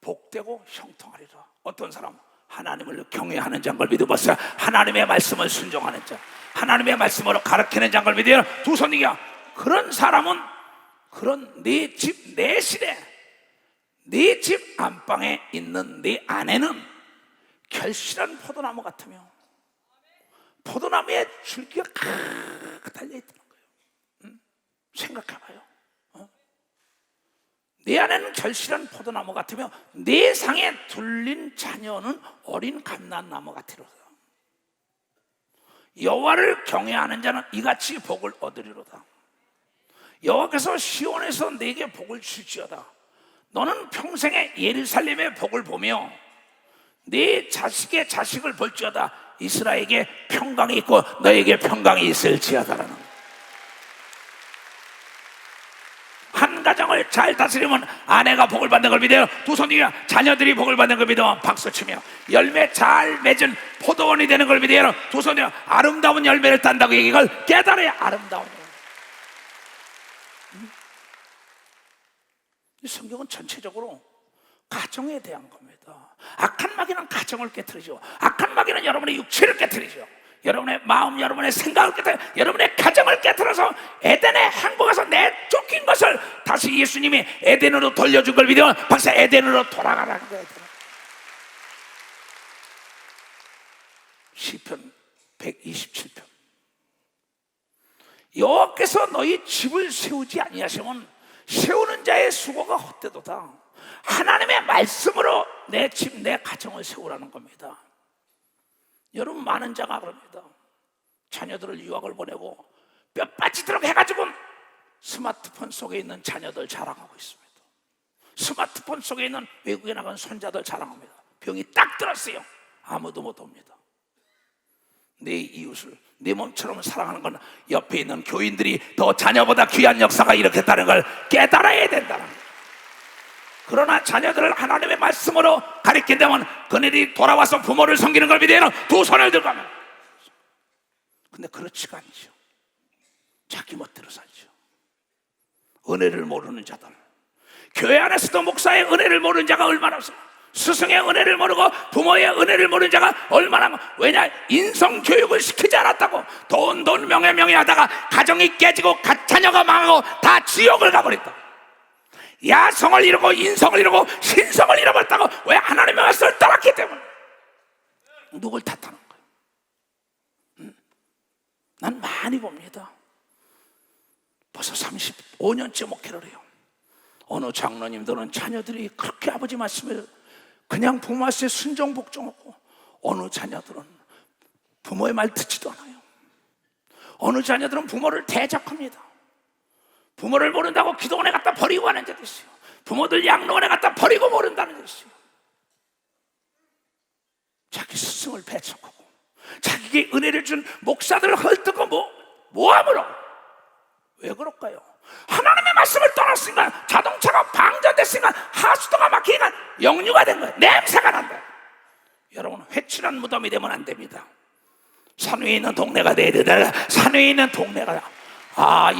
복되고 형통하리라. 어떤 사람? 하나님을 경외하는 자인 걸 믿어보세요. 하나님의 말씀을 순종하는 자, 하나님의 말씀으로 가르치는 자인 걸 믿어요. 두 손이야. 그런 사람은 그런 내 집 내실에 네 집 안방에 있는 네 아내는 결실한 포도나무 같으며 포도나무에 줄기가 칵 달려있다는 거예요. 생각해봐요. 네 아내는 결실한 포도나무 같으며 네 상에 둘린 자녀는 어린 감람나무 같으로다. 여호와를 경외하는 자는 이같이 복을 얻으리로다. 여호와께서 시온에서 내게 복을 주시오다. 너는 평생에 예루살렘의 복을 보며 네 자식의 자식을 볼지어다. 이스라엘에게 평강이 있고 너에게 평강이 있을지어다라는 거예요. 한 가정을 잘 다스리면 아내가 복을 받는 걸 믿어요. 두 손이야. 자녀들이 복을 받는 걸 믿어 박수치며 열매 잘 맺은 포도원이 되는 걸 믿어요. 두 손이야. 아름다운 열매를 딴다고 이걸 깨달아야 아름다운 열매. 이 성경은 전체적으로 가정에 대한 겁니다. 악한 마귀는 가정을 깨트리죠. 악한 마귀는 여러분의 육체를 깨트리죠. 여러분의 마음, 여러분의 생각을 깨트려, 여러분의 가정을 깨트려서 에덴의 행복에서 내쫓긴 것을 다시 예수님이 에덴으로 돌려준 걸 믿으면 박사 에덴으로 돌아가라는 거예요. 시편 127편. 여호와께서 너희 집을 세우지 아니하시면 세우는 자의 수고가 헛되도다. 하나님의 말씀으로 내 집, 내 가정을 세우라는 겁니다. 여러분, 많은 자가 그럽니다. 자녀들을 유학을 보내고 뼈 빠지도록 해가지고 스마트폰 속에 있는 자녀들 자랑하고 있습니다. 스마트폰 속에 있는 외국에 나간 손자들 자랑합니다. 병이 딱 들었어요. 아무도 못 옵니다. 내 이웃을 내 몸처럼 사랑하는 건 옆에 있는 교인들이 더 자녀보다 귀한 역사가 일으켰다는 걸 깨달아야 된다는 거예요. 그러나 자녀들을 하나님의 말씀으로 가르친다면 그네들이 돌아와서 부모를 섬기는 걸 믿어요. 두 손을 들고 하면. 근데 그렇지가 않죠. 자기 멋대로 살죠. 은혜를 모르는 자들, 교회 안에서도 목사의 은혜를 모르는 자가 얼마나 없어요. 스승의 은혜를 모르고 부모의 은혜를 모르는 자가 얼마나. 왜냐? 인성교육을 시키지 않았다고. 돈 명예 하다가 가정이 깨지고 자녀가 망하고 다 지옥을 가버렸다. 야성을 잃고 인성을 잃고 신성을 잃어버렸다고. 왜? 하나님의 말씀을 떠났기 때문에. 누굴 탓하는 거예요? 난 많이 봅니다. 벌써 35년째 목회를 해요. 어느 장로님들은 자녀들이 그렇게 아버지 말씀을 그냥 부모 말씀에 순종 복종하고, 어느 자녀들은 부모의 말 듣지도 않아요. 어느 자녀들은 부모를 대적합니다. 부모를 모른다고 기도원에 갖다 버리고 가는 자도 있어요. 부모들 양로원에 갖다 버리고 모른다는 데 있어요. 자기 스승을 배척하고 자기 우리에게 은혜를 준 목사들을 헐뜯고 뭐하므로? 왜 그럴까요? 하나님의 말씀을 떠났으니까, 자동차가 방전됐으니까, 하수도가 막히니까 역류가 된 거예요. 냄새가 난다. 여러분, 회칠한 무덤이 되면 안 됩니다. 산 위에 있는 동네가 돼야 되다. 산 위에 있는 동네가,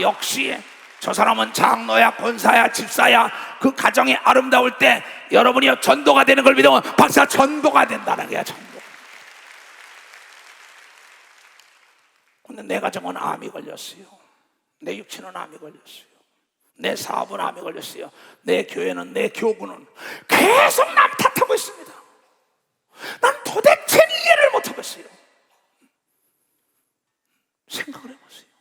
역시 저 사람은 장로야, 권사야, 집사야, 그 가정이 아름다울 때 여러분이 전도가 되는 걸 믿으면 박사 전도가 된다는 거야. 전도. 근데 내 가정은 암이 걸렸어요. 내 육체는 암이 걸렸어요. 내 사업은 암이 걸렸어요. 내 교회는, 내 교구는 계속 남 탓하고 있습니다. 난 도대체 이해를 못하겠어요. 생각을 해보세요.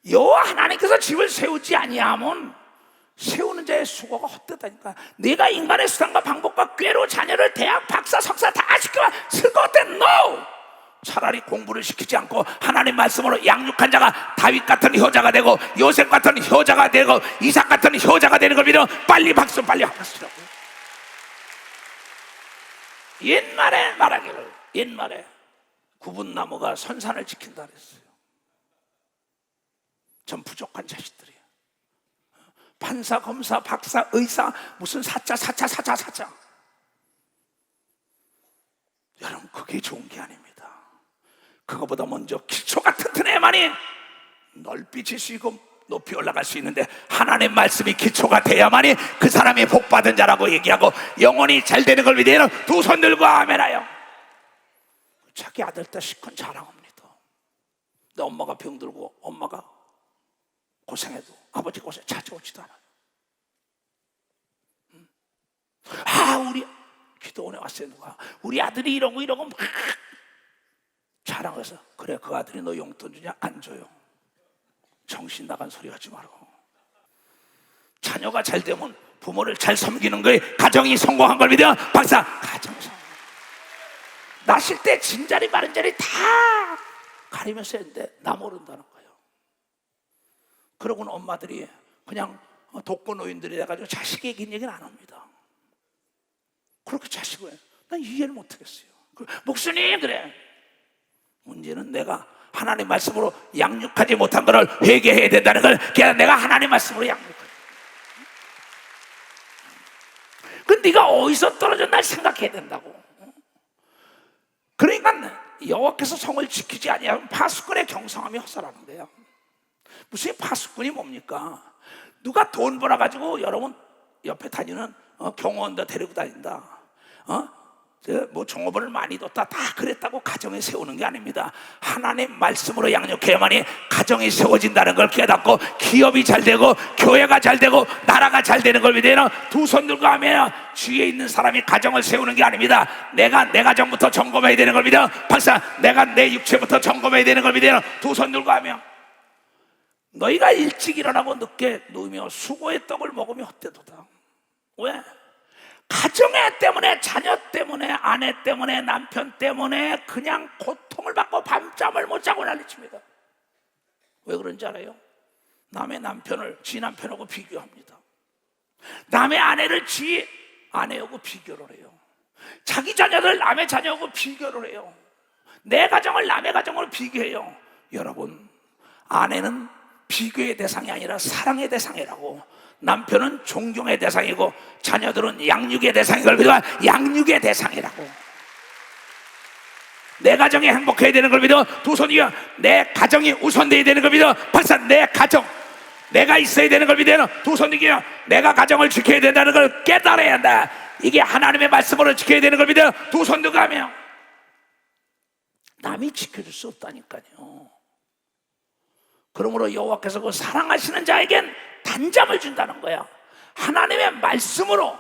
여호와 하나님께서 집을 세우지 아니하면 세우는 자의 수고가 헛되다니까. 네가 인간의 수단과 방법과 꾀로 자녀를 대학, 박사, 석사 다 시켜봐 쓸 것 같아? No! 차라리 공부를 시키지 않고 하나님 말씀으로 양육한 자가 다윗 같은 효자가 되고 요셉 같은 효자가 되고 이삭 같은 효자가 되는 걸 믿어. 빨리 박수, 빨리 박수라고. 옛말에 말하기를, 옛말에 굽은 나무가 선산을 지킨다 그랬어요. 전 부족한 자식들이에요. 판사, 검사, 박사, 의사, 무슨 사자. 여러분, 그게 좋은 게 아닙니다. 그거보다 먼저 기초가 튼튼해야만이 넓이 질 수 있고 높이 올라갈 수 있는데, 하나님 말씀이 기초가 돼야만이 그 사람이 복받은 자라고 얘기하고 영혼이 잘 되는 걸 믿으면 두 손 들고 아멘하여. 자기 아들 딸 시큰 자랑합니다. 내 엄마가 병들고 엄마가 고생해도 아버지 고생 찾아오지도 않아요. 우리 기도원에 왔어요. 누가 우리 아들이 이러고 막 자랑해서, 그래, 그 아들이 너 용돈 주냐? 안 줘요. 정신 나간 소리 하지 말고. 자녀가 잘 되면 부모를 잘 섬기는 거에 가정이 성공한 걸 믿으면 박사, 가정 성공. 낳으실 때 진자리 마른자리 다 가리면서 했는데 나 모른다는 거예요. 그러고는 엄마들이 그냥 독거노인들이 돼가지고 자식에게 얘기는 안 합니다. 그렇게 자식을 해. 난 이해를 못하겠어요. 목사님, 그래, 문제는 내가 하나님 말씀으로 양육하지 못한 것을 회개해야 된다는 걸. 그냥 내가 하나님 말씀으로 양육해. 그 네가 어디서 떨어졌나 생각해야 된다고. 그러니까 여호와께서 성을 지키지 아니하면 파수꾼의 경성함이 헛살하는 거예요. 무슨 파수꾼이 뭡니까? 누가 돈 벌어가지고 여러분 옆에 다니는 경호원도 데리고 다닌다, 뭐 종업원을 많이 뒀다, 다 그랬다고 가정을 세우는 게 아닙니다. 하나님 말씀으로 양육해야만이 가정이 세워진다는 걸 깨닫고 기업이 잘 되고 교회가 잘 되고 나라가 잘 되는 걸 믿어요. 두 손 들고 하면 주위에 있는 사람이 가정을 세우는 게 아닙니다. 내가 내 가정부터 점검해야 되는 걸 믿어. 박사, 내가 내 육체부터 점검해야 되는 걸 믿어요. 두 손 들고 하면 너희가 일찍 일어나고 늦게 누우며 수고의 떡을 먹으며 헛되도다. 왜? 가정애 때문에, 자녀 때문에, 아내 때문에, 남편 때문에 그냥 고통을 받고 밤잠을 못 자고 난리칩니다. 왜 그런지 알아요? 남의 남편을 지 남편하고 비교합니다. 남의 아내를 지 아내하고 비교를 해요. 자기 자녀를 남의 자녀하고 비교를 해요. 내 가정을 남의 가정으로 비교해요. 여러분, 아내는 비교의 대상이 아니라 사랑의 대상이라고. 남편은 존경의 대상이고 자녀들은 양육의 대상이고, 양육의 대상이라고. 내 가정이 행복해야 되는 걸 믿어. 두 손이요. 내 가정이 우선돼야 되는 걸 믿어. 박사, 내 가정, 내가 있어야 되는 걸 믿어. 두 손이요. 내가 가정을 지켜야 된다는 걸 깨달아야 한다. 이게 하나님의 말씀으로 지켜야 되는 걸 믿어. 두 손 들고 하며 남이 지켜줄 수 없다니까요. 그러므로 여호와께서 그 사랑하시는 자에겐 단잠을 준다는 거야. 하나님의 말씀으로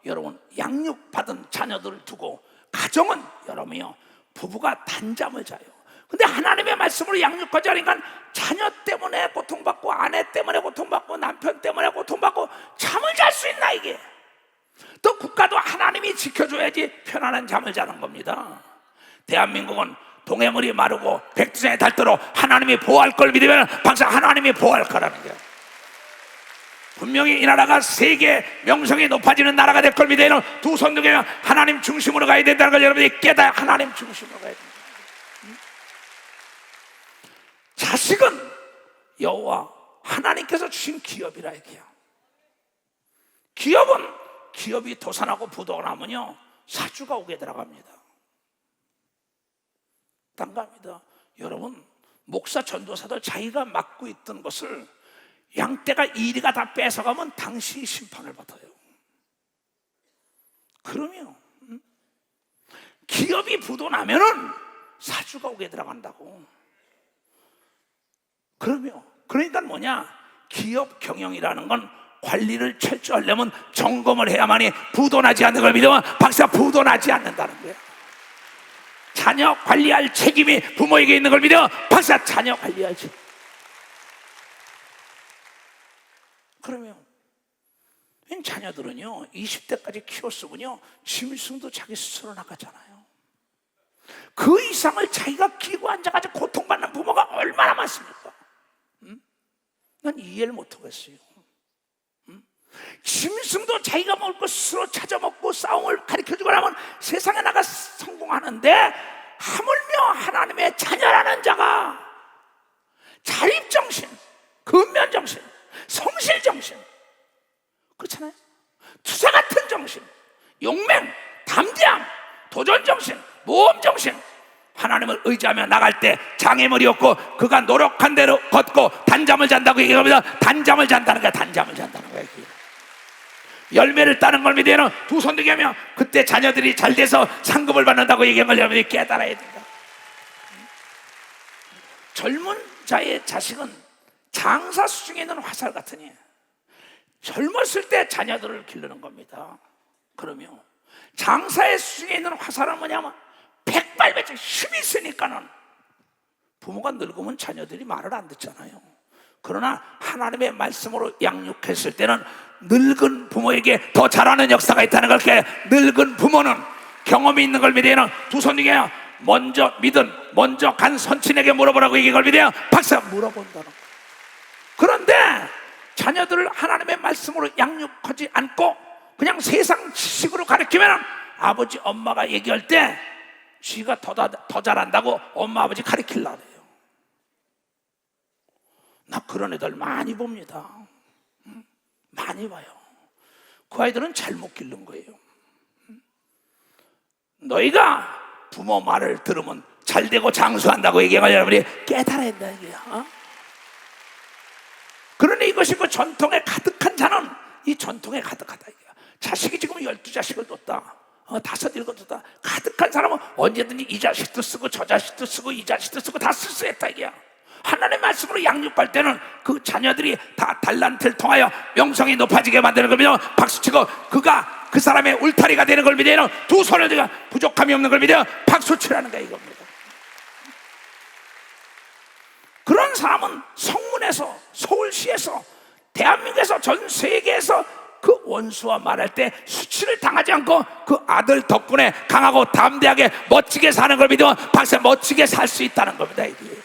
여러분 양육받은 자녀들을 두고 가정은 여러분이요, 부부가 단잠을 자요. 근데 하나님의 말씀으로 양육하지 않으니까 자녀 때문에 고통받고 아내 때문에 고통받고 남편 때문에 고통받고 잠을 잘 수 있나 이게. 또 국가도 하나님이 지켜줘야지 편안한 잠을 자는 겁니다. 대한민국은 동해물이 마르고 백두산이 닳도록 하나님이 보호할 걸 믿으면 방사 하나님이 보호할 거라는 거예요. 분명히 이 나라가 세계 명성이 높아지는 나라가 될 걸 믿어요. 두 손 들면 하나님 중심으로 가야 된다는 걸 여러분이 깨달아 하나님 중심으로 가야 됩니다. 자식은 여호와 하나님께서 주신 기업이라 얘기해요. 기업이 도산하고 부도가 나면요 사주가 오게 들어갑니다. 당갑니다. 여러분 목사 전도사들 자기가 맡고 있던 것을 양떼가 이리가 다 뺏어가면 당신이 심판을 받아요. 그러면 기업이 부도 나면은 사주가 오게 들어간다고. 그러니까 뭐냐? 기업 경영이라는 건 관리를 철저하려면 점검을 해야만이 부도나지 않는 걸 믿으면 박사 부도나지 않는다는 거예요. 자녀 관리할 책임이 부모에게 있는 걸 믿어 박사 자녀 관리할 책임. 그러면 자녀들은요 20대까지 키웠으면요 짐승도 자기 스스로 나가잖아요. 그 이상을 자기가 끼고 앉아가지고 고통받는 부모가 얼마나 많습니까? 난 이해를 못하겠어요. 짐승도 자기가 먹을 거 스스로 찾아 먹고 싸움을 가르쳐주고 나면 세상에 나가 성공하는데 하물며 하나님의 자녀라는 자가 자립정신, 근면정신, 성실정신, 그렇잖아요. 투사 같은 정신, 용맹, 담대함, 도전정신, 모험정신, 하나님을 의지하며 나갈 때 장애물이 없고 그가 노력한 대로 걷고 단잠을 잔다고 얘기합니다. 단잠을 잔다는 거야. 단잠을 잔다는 거야. 열매를 따는 걸 믿으면 두 손 들게 하면 그때 자녀들이 잘 돼서 상급을 받는다고 얘기한 걸 여러분이 깨달아야 된다. 젊은 자의 자식은 장사 수중에 있는 화살 같으니 젊었을 때 자녀들을 기르는 겁니다. 그러면 장사의 수중에 있는 화살은 뭐냐면 백발백중 힘이 있으니까는 부모가 늙으면 자녀들이 말을 안 듣잖아요. 그러나 하나님의 말씀으로 양육했을 때는 늙은 부모에게 더 잘하는 역사가 있다는 걸 늙은 부모는 경험이 있는 걸 믿어요. 두 손 중에 먼저 간 선친에게 물어보라고 얘기한 걸 믿어요. 박사 물어본다는 거. 그런데 자녀들을 하나님의 말씀으로 양육하지 않고 그냥 세상 지식으로 가르치면 아버지 엄마가 얘기할 때 쥐가 더 잘한다고 엄마 아버지 가르치려고 해요. 나 그런 애들 많이 봅니다. 많이 봐요. 그 아이들은 잘못 기른 거예요. 너희가 부모 말을 들으면 잘되고 장수한다고 얘기하면 여러분이 깨달아야 된다 얘기야. 그러니 이것이 그 전통에 가득한 자는 이 전통에 가득하다 얘기야. 자식이 지금 12자식을 뒀다. 5, 7 뒀다. 가득한 사람은 언제든지 이 자식도 쓰고 저 자식도 쓰고 이 자식도 쓰고 다 쓸 수 있다 얘기야. 하나님의 말씀으로 양육할 때는 그 자녀들이 다 달란트를 통하여 명성이 높아지게 만드는 겁니다. 박수치고 그가 그 사람의 울타리가 되는 걸 믿어요. 두 손을 들어 부족함이 없는 걸 믿어요. 박수치라는 게 이겁니다. 그런 사람은 성문에서, 서울시에서, 대한민국에서, 전 세계에서 그 원수와 말할 때 수치를 당하지 않고 그 아들 덕분에 강하고 담대하게 멋지게 사는 걸 믿으면 박사 멋지게 살 수 있다는 겁니다. 이게.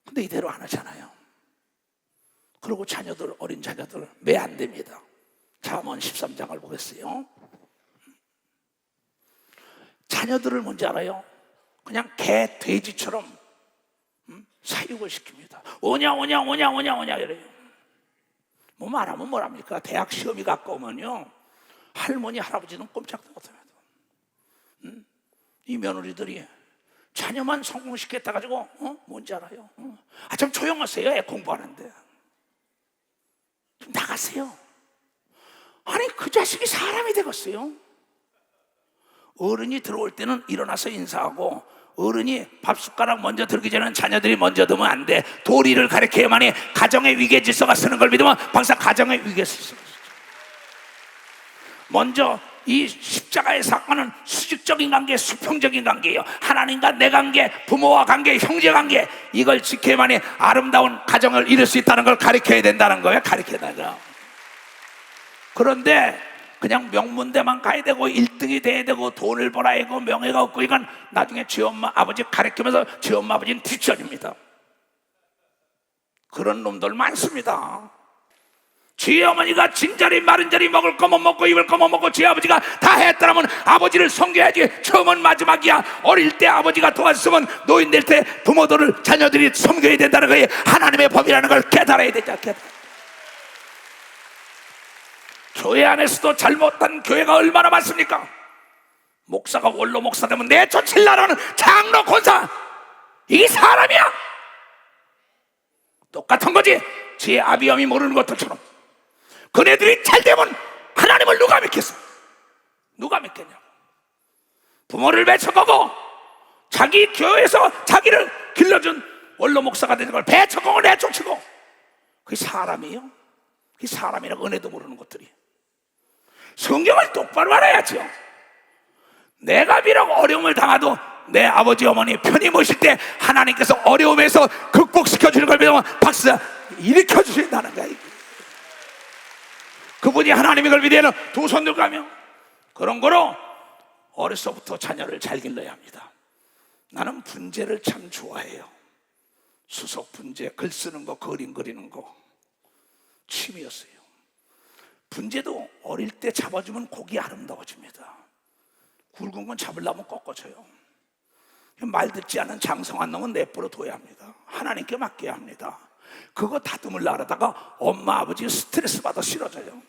근데 이대로 안 하잖아요. 그리고 자녀들, 어린 자녀들 매 안 됩니다. 잠언 13장을 보겠어요. 자녀들을 뭔지 알아요? 그냥 개, 돼지처럼 사육을 시킵니다. 오냐 이래요. 뭐 말하면 뭐랍니까? 대학 시험이 가까우면요 할머니, 할아버지는 꼼짝도 못합니다. 이 며느리들이 자녀만 성공시켰다 가지고 뭔지 알아요? 좀 조용하세요. 애 공부하는데 좀 나가세요. 아니 그 자식이 사람이 되겠어요. 어른이 들어올 때는 일어나서 인사하고 어른이 밥 숟가락 먼저 들기 전에는 자녀들이 먼저 들면 안 돼. 도리를 가르쳐야만이 가정의 위계 질서가 쓰는 걸 믿으면 방사 가정의 위계 질서가 쓰죠. 먼저 이 십자가의 사건은 수직적인 관계, 수평적인 관계예요. 하나님과 내 관계, 부모와 관계, 형제 관계, 이걸 지켜야만이 아름다운 가정을 이룰 수 있다는 걸 가르쳐야 된다는 거예요. 가르쳐야 된다. 그런데 그냥 명문대만 가야 되고 1등이 돼야 되고 돈을 벌어야 되고 명예가 없고 이건 나중에 지 엄마 아버지 가르치면서 지 엄마 아버지는 뒷전입니다. 그런 놈들 많습니다. 지 어머니가 진자리 마른자리 먹을 거 못 먹고 입을 거 못 먹고 지 아버지가 다 했더라면 아버지를 섬겨야지. 처음은 마지막이야. 어릴 때 아버지가 도와줬으면 노인 될 때 부모들을 자녀들이 섬겨야 된다는 거예요. 하나님의 법이라는 걸 깨달아야 되죠. 교회 안에서도 잘못한 교회가 얼마나 많습니까? 목사가 원로 목사 되면 내쫓으려는 장로 권사, 이게 사람이야? 똑같은 거지. 제 아비엄이 모르는 것들처럼 그네들이 잘 되면 하나님을 누가 믿겠어? 누가 믿겠냐고. 부모를 배척하고 자기 교회에서 자기를 길러준 원로 목사가 되는 걸 배척하고 내쫓고, 그게 사람이에요? 그게 사람이라고 은혜도 모르는 것들이. 성경을 똑바로 알아야죠. 내가 비록 어려움을 당하도 내 아버지 어머니 편히 모실 때 하나님께서 어려움에서 극복시켜주는 걸 믿으면 박수 일으켜주신다는 거야. 그분이 하나님의 걸 믿으면 두 손 들고 가며, 그런 거로 어려서부터 자녀를 잘 길러야 합니다. 나는 분재를 참 좋아해요. 수석 분재, 글 쓰는 거, 그림 그리는 거 취미였어요. 분재도 어릴 때 잡아주면 고기 아름다워집니다. 굵은 건 잡으려면 꺾어져요. 말 듣지 않은 장성한 놈은 내버려 둬야 합니다. 하나님께 맡겨야 합니다. 그거 다듬으려 하다가 엄마 아버지 스트레스 받아 싫어져요.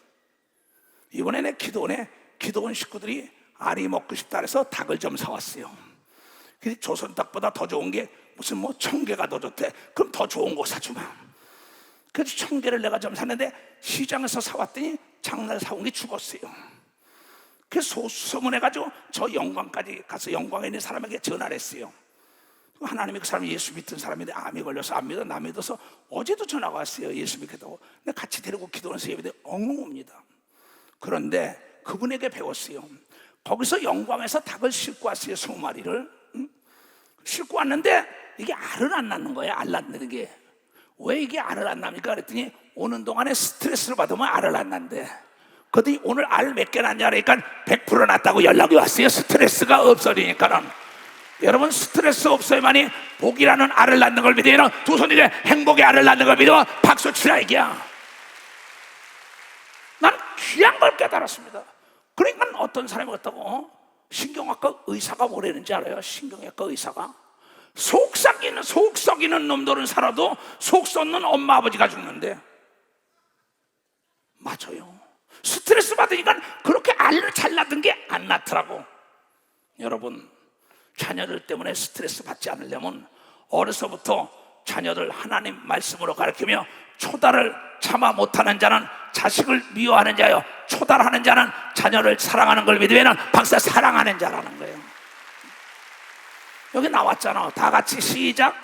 이번에 내 기도원 식구들이 알이 먹고 싶다 해서 닭을 좀 사왔어요. 근데 조선 닭보다 더 좋은 게 무슨 뭐 청개가 더 좋대. 그럼 더 좋은 거 사주마. 그래서 청개를 내가 좀 샀는데 시장에서 사왔더니 장날 사온 게 죽었어요. 그래서 소문해가지고 저 영광까지 가서 영광에 있는 사람에게 전화를 했어요. 하나님이 그 사람이 예수 믿던 사람인데 암이 걸려서 안 믿어 나 믿어서 어제도 전화가 왔어요. 예수 믿겠다고. 근데 같이 데리고 기도하면서 예배대 엉엉 옵니다. 그런데 그분에게 배웠어요. 거기서 영광에서 닭을 싣고 왔어요. 20마리를 싣고 왔는데 이게 알을 안 낳는 거예요. 알 낳는 게. 왜 이게 알을 안 낳습니까? 그랬더니 오는 동안에 스트레스를 받으면 알을 안 낳는데, 그랬더니 오늘 알 몇 개 낳냐 그러니까 100% 낳았다고 연락이 왔어요. 스트레스가 없어지니까는. 여러분, 스트레스 없어야만이 복이라는 알을 낳는 걸 믿어요. 두 손이 행복의 알을 낳는 걸 믿어 박수 치라 이게야. 난 귀한 걸 깨달았습니다. 그러니까 어떤 사람이 그렇다고 신경학과 의사가 뭐라는지 알아요? 신경학과 의사가 속 썩이는 놈들은 살아도 속 썩는 엄마 아버지가 죽는데. 맞아요. 스트레스 받으니까 그렇게 알을 잘 낳던 게 안 낳더라고. 여러분, 자녀들 때문에 스트레스 받지 않으려면 어려서부터 자녀들 하나님 말씀으로 가르치며, 초달을 참아 못하는 자는 자식을 미워하는 자요, 초달하는 자는 자녀를 사랑하는 걸 믿으면 박사 사랑하는 자라는 거예요. 여기 나왔잖아. 다 같이 시작.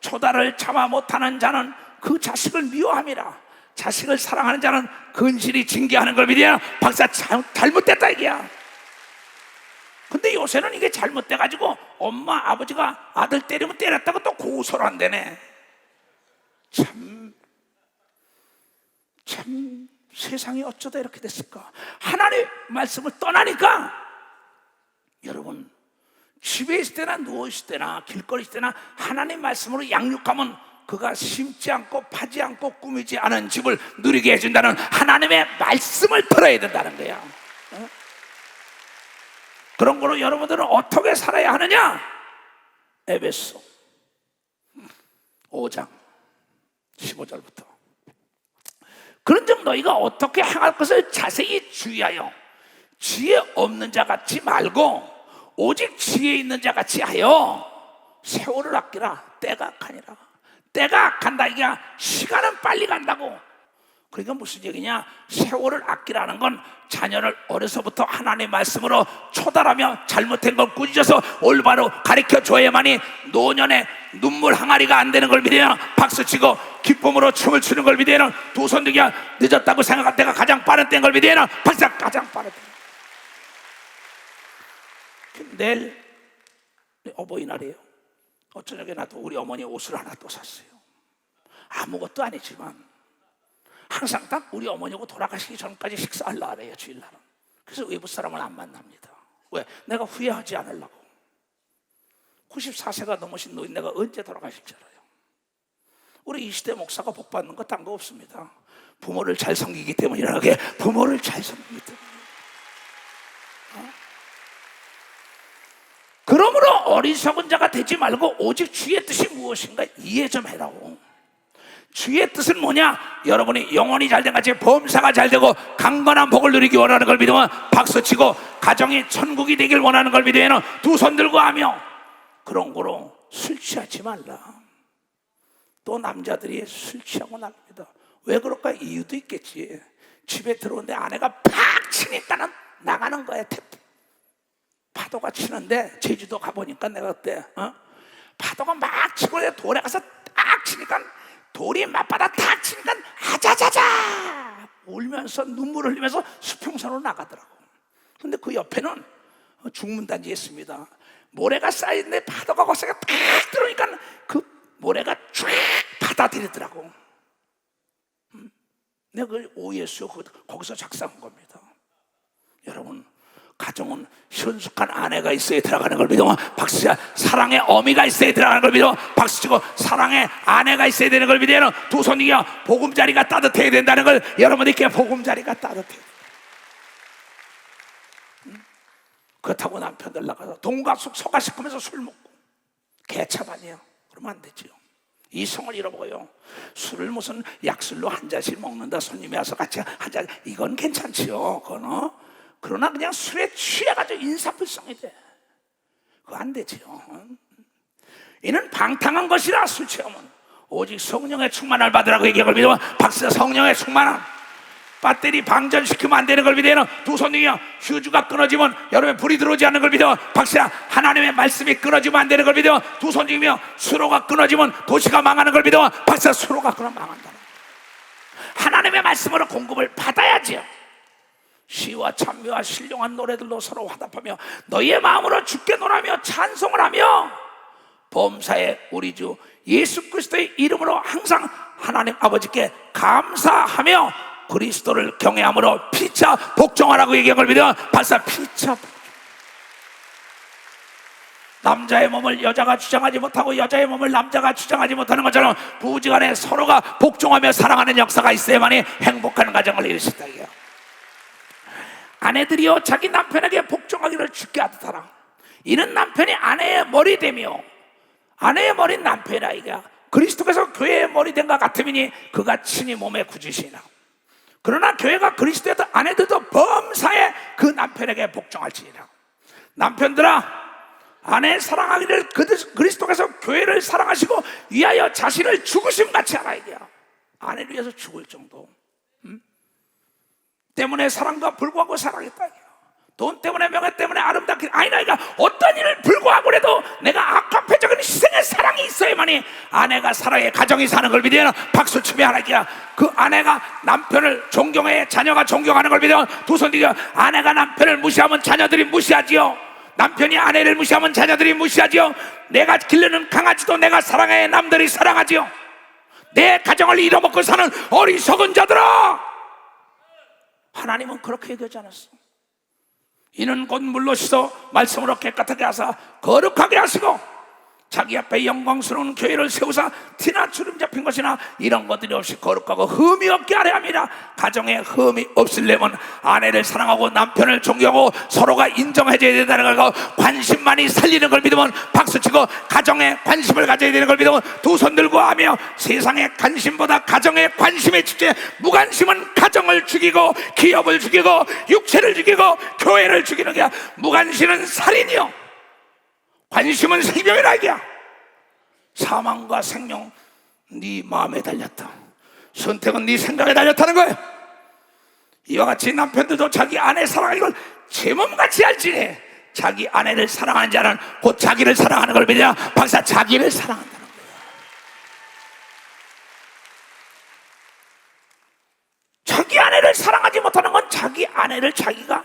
초달을 참아 못하는 자는 그 자식을 미워함이라. 자식을 사랑하는 자는 근실이 징계하는 걸 믿으면 박사 잘못됐다 이게야. 근데 요새는 이게 잘못돼가지고 엄마 아버지가 아들 때리면 때렸다고 또 고소를 한다네. 참 세상이 어쩌다 이렇게 됐을까. 하나님의 말씀을 떠나니까 여러분, 집에 있을 때나 누워있을 때나 길거리 있을 때나 하나님 말씀으로 양육하면 그가 심지 않고 파지 않고 꾸미지 않은 집을 누리게 해준다는 하나님의 말씀을 들어야 된다는 거야. 그런 거로 여러분들은 어떻게 살아야 하느냐? 에베소 5장 15절부터 그런즉 너희가 어떻게 행할 것을 자세히 주의하여 지혜 없는 자 같이 말고 오직 지혜 있는 자 같이 하여 세월을 아끼라. 때가 가니라. 때가 간다 이게 시간은 빨리 간다고. 그러니까 무슨 얘기냐? 세월을 아끼라는 건 자녀를 어려서부터 하나님의 말씀으로 초달하며 잘못된 걸 꾸짖어서 올바로 가르쳐 줘야만이 노년에 눈물 항아리가 안 되는 걸 믿으면 박수치고 기쁨으로 춤을 추는 걸 믿으면 두 손 들기가 늦었다고 생각할 때가 가장 빠른 때인 걸 믿으면 박수 가장 빠른 때. 내일 어버이날이에요. 어쩌냐게 나도 우리 어머니 옷을 하나 또 샀어요. 아무것도 아니지만 항상 딱 우리 어머니하고 돌아가시기 전까지 식사하려고 그래요. 주일날은. 그래서 외부 사람을 안 만납니다. 왜? 내가 후회하지 않으려고. 94세가 넘으신 노인 내가 언제 돌아가실 줄 알아요. 우리 이 시대 목사가 복 받는 거 딴 거 없습니다. 부모를 잘 섬기기 때문이라는 게, 부모를 잘 섬기기 때문에. 그러므로 어리석은 자가 되지 말고 오직 주의 뜻이 무엇인가 이해 좀 해라고. 주의 뜻은 뭐냐? 여러분이 영혼이 잘된 같이 범사가 잘되고 강건한 복을 누리기 원하는 걸 믿으면 박수치고, 가정이 천국이 되길 원하는 걸 믿으면 두 손 들고 하며, 그런 거로 술 취하지 말라. 또 남자들이 술 취하고 납니다. 왜 그럴까? 이유도 있겠지. 집에 들어오는데 아내가 팍 치니까는 나가는 거야. 파도가 치는데, 제주도 가보니까 내가 그때 파도가 막 치고 돌에 가서 딱 치니까, 돌이 맞바다 탁 치니까 아자자자 울면서 눈물 흘리면서 수평선으로 나가더라고. 근데 그 옆에는 중문단지 있습니다. 모래가 쌓이는데 파도가 거기서 탁 들어오니까 그 모래가 쫙 받아들이더라고. 내가 그 OS요 거기서 작성한 겁니다. 여러분, 가정은 현숙한 아내가 있어야 들어가는 걸 믿어 박수야. 사랑의 어미가 있어야 들어가는 걸 믿어 박수치고, 사랑의 아내가 있어야 되는 걸 믿어요. 두 손이요, 보금자리가 따뜻해야 된다는 걸 여러분들께, 보금자리가 따뜻해요. 그렇다고 남편들 나가서 동가숙 서가식하면서 술 먹고 개차반이에요. 그러면 안 되죠. 이성을 잃어버려요. 술을 무슨 약술로 한 잔씩 먹는다, 손님이 와서 같이 한 잔, 이건 괜찮지요. 그건 그러나 그냥 술에 취해가지고 인사불성이 돼. 그거 안 되지요. 이는 방탕한 것이라. 술 취하면 오직 성령의 충만을 받으라고 얘기한 걸 믿으면 박수야. 성령의 충만함. 배터리 방전시키면 안 되는 걸 믿어요. 두 손이요, 휴즈가 끊어지면 여러분 불이 들어오지 않는 걸 믿어 박수야. 하나님의 말씀이 끊어지면 안 되는 걸 믿어. 두 손이며 수로가 끊어지면 도시가 망하는 걸 믿어 박수야. 수로가 끊어 망한다. 하나님의 말씀으로 공급을 받아야지요. 시와 찬미와 신령한 노래들로 서로 화답하며 너희의 마음으로 주께 놀라며 찬송을 하며 범사의 우리 주 예수 그리스도의 이름으로 항상 하나님 아버지께 감사하며 그리스도를 경외함으로 피차 복종하라고 얘기한 걸 믿어 발사. 피차 복종. 남자의 몸을 여자가 주장하지 못하고 여자의 몸을 남자가 주장하지 못하는 것처럼 부부지간에 서로가 복종하며 사랑하는 역사가 있어야만이 행복한 가정을 이룰 수 있다. 아내들이여 자기 남편에게 복종하기를 주께 하듯하라. 이는 남편이 아내의 머리 되며 아내의 머리는 남편이라. 이게 그리스도께서 교회의 머리 된 것 같으니 그가 친히 몸에 굳으시나. 그러나 교회가 그리스도의 아내들도 범사에 그 남편에게 복종할지니라. 남편들아, 아내 사랑하기를 그리스도께서 교회를 사랑하시고 위하여 자신을 죽으심 같이 하라. 이게 아내를 위해서 죽을 정도 때문에 사랑과 불구하고 사랑했다. 돈 때문에 명예 때문에 아름답게 아니라, 이가 어떤 일을 불구하고라도 내가 악합회적인 희생의 사랑이 있어야만이 아내가 살아야 가정이 사는 걸 믿어요. 박수 치며 하나님이야. 그 아내가 남편을 존경해 자녀가 존경하는 걸 믿어요. 두 손 들고. 아내가 남편을 무시하면 자녀들이 무시하지요. 남편이 아내를 무시하면 자녀들이 무시하지요. 내가 기르는 강아지도 내가 사랑해 남들이 사랑하지요. 내 가정을 잃어먹고 사는 어리석은 자들아, 하나님은 그렇게 얘기하지 않았어. 이는 곧 물로 씻어 말씀으로 깨끗하게 하사 거룩하게 하시고 자기 앞에 영광스러운 교회를 세우사 티나 주름 잡힌 것이나 이런 것들이 없이 거룩하고 흠이 없게 하려 합니다. 가정에 흠이 없으려면 아내를 사랑하고 남편을 존경하고 서로가 인정해줘야 된다는 걸, 관심만이 살리는 걸 믿으면 박수치고 가정에 관심을 가져야 되는 걸 믿으면 두 손 들고 하며 세상의 관심보다 가정에 관심에 집중해. 무관심은 가정을 죽이고 기업을 죽이고 육체를 죽이고 교회를 죽이는 게, 무관심은 살인이요 관심은 생명이라. 이게 사망과 생명 네 마음에 달렸다. 선택은 네 생각에 달렸다는 거예요. 이와 같이 남편들도 자기 아내 사랑하는 걸 제 몸같이 알지니 자기 아내를 사랑하는 자는 곧 자기를 사랑하는 걸 믿냐. 박사, 자기를 사랑한다는 거예요. 자기 아내를 사랑하지 못하는 건 자기 아내를 자기가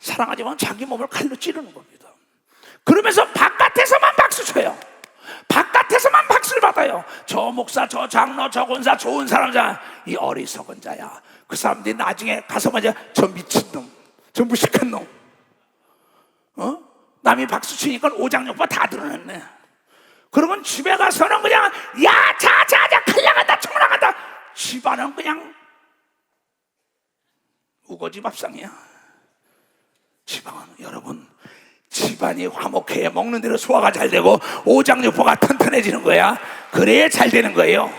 사랑하지 못하면 자기 몸을 칼로 찌르는 겁니다. 그러면서 바깥에서만 박수 쳐요. 바깥에서만 박수를 받아요. 저 목사, 저 장로, 저 권사 좋은 사람이잖아. 이 어리석은 자야. 그 사람들이 나중에 가서 말이야, 저 미친놈, 저 무식한 놈. 남이 박수 치니까 오장육부 다 드러냈네. 그러면 집에 가서는 그냥 야 자자자 칼 나간다 총 나간다. 집안은 그냥 우거지 밥상이야. 집안은 여러분 집안이 화목해야 먹는 대로 소화가 잘 되고 오장육부가 튼튼해지는 거야. 그래야 잘 되는 거예요.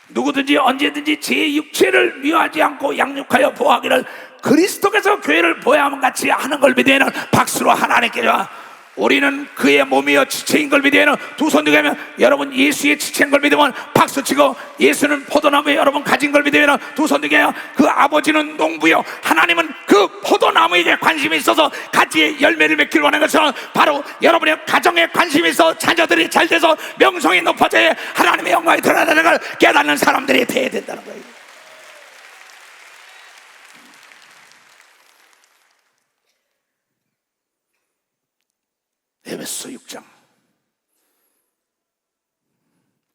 누구든지 언제든지 제 육체를 미워하지 않고 양육하여 보호하기를 그리스도께서 교회를 보호함 같이 하는 걸 믿으면 박수로 하나님께 우리는 그의 몸이여 지체인 걸 믿으면 두 손 들고 하면 여러분 예수의 지체인 걸 믿으면 박수치고 예수는 포도나무에 여러분 가진 걸 믿으면 두 손 들고 하면 그 아버지는 농부요 하나님은 그 포도나무에게 관심이 있어서 가지에 열매를 맺기를 원하는 것처럼 바로 여러분의 가정에 관심이 있어 자녀들이 잘 돼서 명성이 높아져야 하나님의 영광이 드러나는 걸 깨닫는 사람들이 돼야 된다는 거예요. 에베소 6장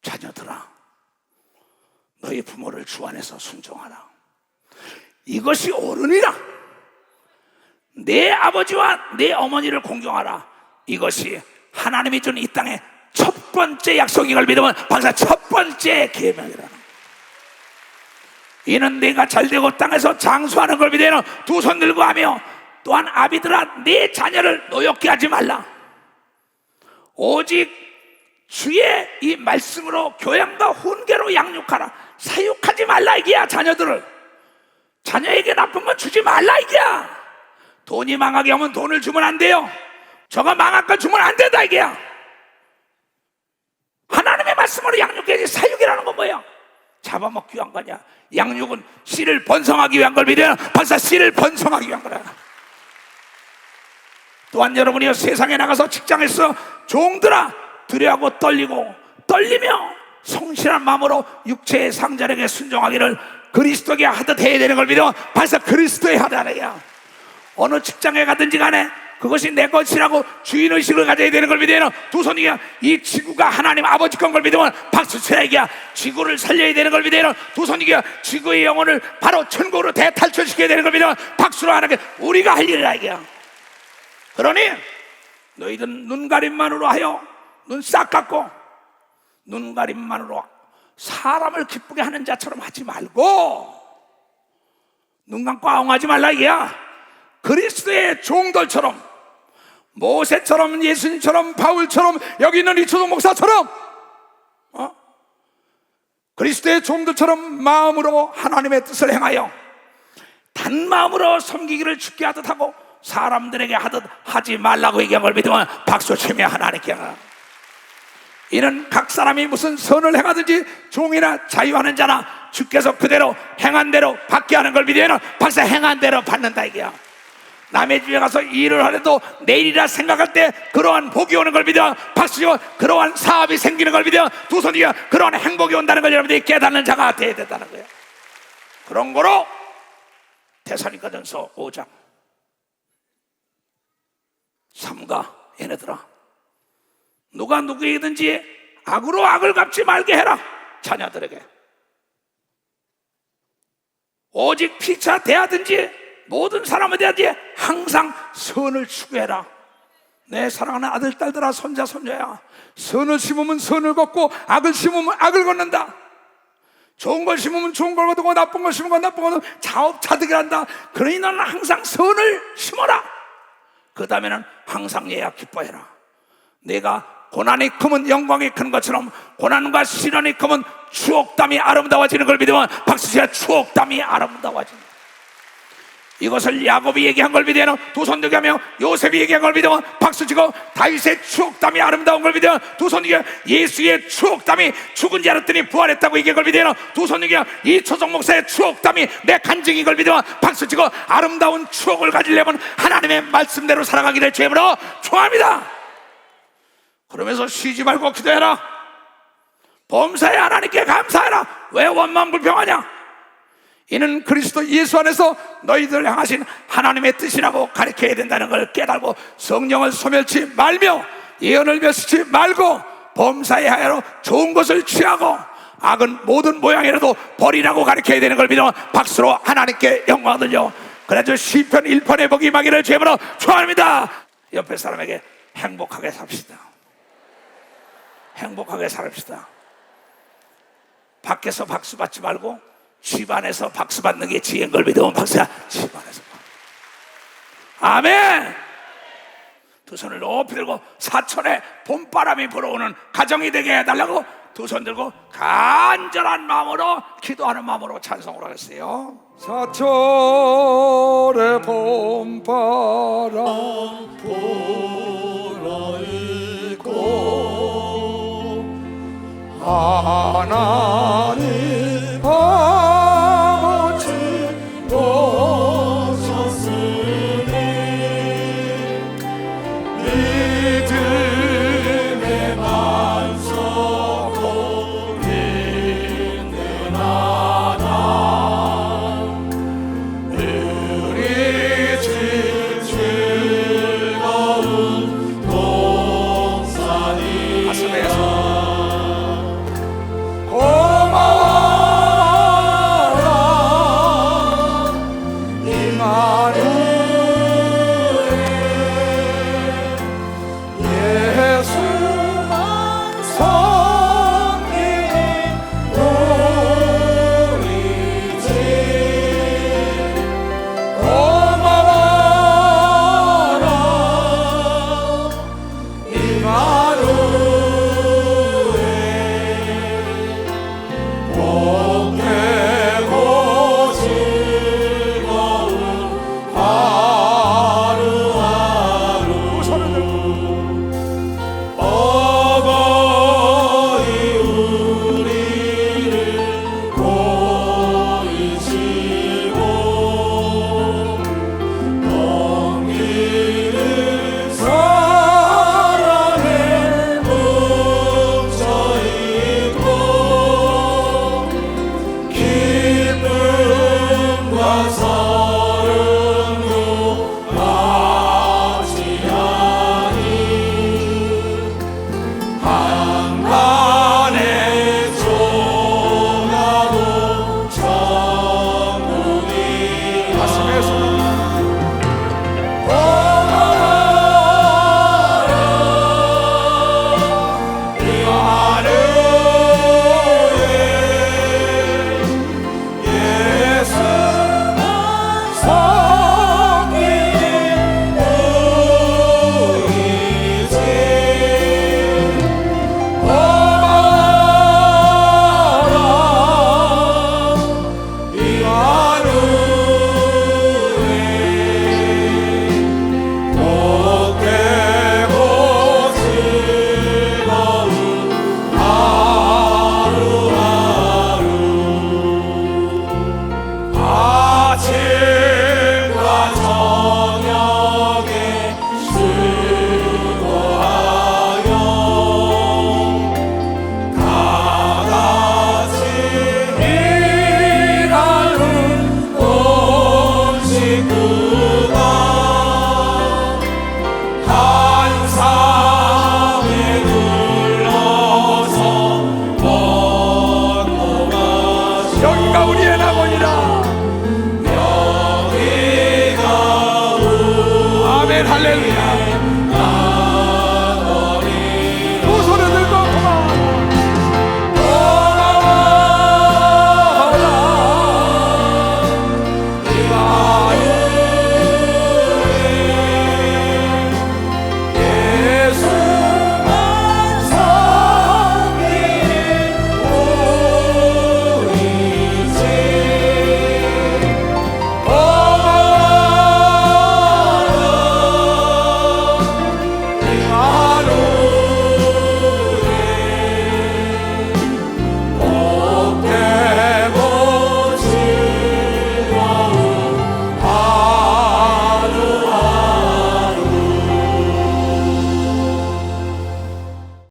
자녀들아 너희 부모를 주 안에서 순종하라. 이것이 옳으니라. 내 아버지와 내 어머니를 공경하라. 이것이 하나님이 준 이 땅의 첫 번째 약속인 걸 믿으면 벌써 첫 번째 계명이라. 이는 내가 잘되고 땅에서 장수하는 걸 믿으면 두 손 들고 하며 또한 아비들아 내 자녀를 노엽게 하지 말라. 오직 주의 이 말씀으로 교양과 훈계로 양육하라. 사육하지 말라 이게야. 자녀들을 자녀에게 나쁜 건 주지 말라 이게야. 돈이 망하게 하면 돈을 주면 안 돼요. 저가 망한 건 주면 안 된다 이게야. 하나님의 말씀으로 양육해야지. 사육이라는 건 뭐야? 잡아먹기 위한 거냐? 양육은 씨를 번성하기 위한 걸 믿으면 벌써 씨를 번성하기 위한 거라. 또한 여러분이 세상에 나가서 직장에서 종들아 두려워하고 떨리며 성실한 마음으로 육체의 상전에게 순종하기를 그리스도에게 하듯 해야 되는 걸 믿어 벌써 그리스도에 하다는 거야. 어느 직장에 가든지 간에 그것이 내 것이라고 주인의식을 가져야 되는 걸 믿으면 두 손이야. 이 지구가 하나님 아버지 건 걸 믿으면 박수 쳐야 이겨. 지구를 살려야 되는 걸 믿으면 두 손이야. 지구의 영혼을 바로 천국으로 대탈출시켜야 되는 걸 믿으면 박수로 하는 게 우리가 할 일이라 이겨. 그러니 너희들 눈가림만으로 하여 눈 싹 감고 눈가림만으로 사람을 기쁘게 하는 자처럼 하지 말고 눈 감고 아웅하지 말라 이게야. 그리스도의 종들처럼 모세처럼 예수님처럼 바울처럼 여기 있는 이초동 목사처럼 그리스도의 종들처럼 마음으로 하나님의 뜻을 행하여 단마음으로 섬기기를 주께 하듯 하고 사람들에게 하듯 하지 말라고 얘기한 걸 믿으면 박수치며 하나님께 하라. 이는 각 사람이 무슨 선을 행하든지 종이나 자유하는 자나 주께서 그대로 행한 대로 받게 하는 걸 믿으면 박사 행한 대로 받는다 이게야. 남의 집에 가서 일을 하려도 내일이라 생각할 때 그러한 복이 오는 걸 믿어 박수치고 그러한 사업이 생기는 걸 믿어 두 손이야. 그러한 행복이 온다는 걸 여러분들이 깨닫는 자가 되어야 된다는 거예요. 그런 거로 데살로니가전서 5장 3가 얘네들아 누가 누구에게든지 악으로 악을 갚지 말게 해라. 자녀들에게 오직 피차 대하든지 모든 사람에 대하여 항상 선을 추구해라. 내 사랑하는 아들 딸들아 손자 손녀야, 선을 심으면 선을 걷고 악을 심으면 악을 걷는다. 좋은 걸 심으면 좋은 걸 거두고 나쁜 걸 심으면 나쁜 걸 거두고 자업자득이란다. 그러니 너는 항상 선을 심어라. 그 다음에는 항상 얘야 기뻐해라. 내가 고난이 크면 영광이 큰 것처럼 고난과 시련이 크면 추억담이 아름다워지는 걸 믿으면 박수치야. 추억담이 아름다워진다. 이것을 야곱이 얘기한 걸 믿으면 두 손 들게 하며 요셉이 얘기한 걸 믿으면 박수치고 다윗의 추억담이 아름다운 걸 믿으면 두 손 들게 예수의 추억담이 죽은 자 알았더니 부활했다고 얘기한 걸 믿으면 두 손 들게 이초성 목사의 추억담이 내 간증인 걸 믿으면 박수치고 아름다운 추억을 가지려면 하나님의 말씀대로 살아가기를 주님으로 축원합니다. 그러면서 쉬지 말고 기도해라. 범사에 하나님께 감사해라. 왜 원망 불평하냐? 이는 그리스도 예수 안에서 너희들 향하신 하나님의 뜻이라고 가르쳐야 된다는 걸 깨달고 성령을 소멸치 말며 예언을 멸시치 말고 범사에 하여 좋은 것을 취하고 악은 모든 모양이라도 버리라고 가르쳐야 되는 걸 믿어 박수로 하나님께 영광 돌려. 그래서 시편 1편의 복이 임하기를 주님으로 축원합니다. 옆에 사람에게 행복하게 삽시다. 행복하게 살읍시다. 밖에서 박수 받지 말고 집 안에서 박수 받는 게 지혜인 걸 믿으면 박수야. 집 안에서. 아멘. 두 손을 높이 들고 사천에 봄바람이 불어오는 가정이 되게 해달라고 두 손 들고 간절한 마음으로 기도하는 마음으로 찬송을 하겠어요. 사철의 봄바람 불어일고 하나님 아버지 오셨으니 믿음의 반석으로 있는 하나님 우리 집 즐거운 동산이 가슴에서 고마워라 임마누엘 예수만 섬기는 우리 집 고마워라 임마누엘 복되고 즐거운 하루하루 손을 들고 어버이 우리를 보이시고 공의를 사랑에 뭉쳐있고 기쁨과 서름도 맞이하니 한간에 종하고 천국이 가슴에 손을 고마워라 이마누엘 예수만 섬기는 우리 집 고마워라 이마누엘 복되고 즐거운 하루하루 아침과 저녁에 수고하여 다 같이 일하는 온 식구가 한 상에 둘러서 먹고 마시고 여기가 우리의 낙원이라 여기가 아멘 할렐루야 두 손을 들고 고마워라 이마누엘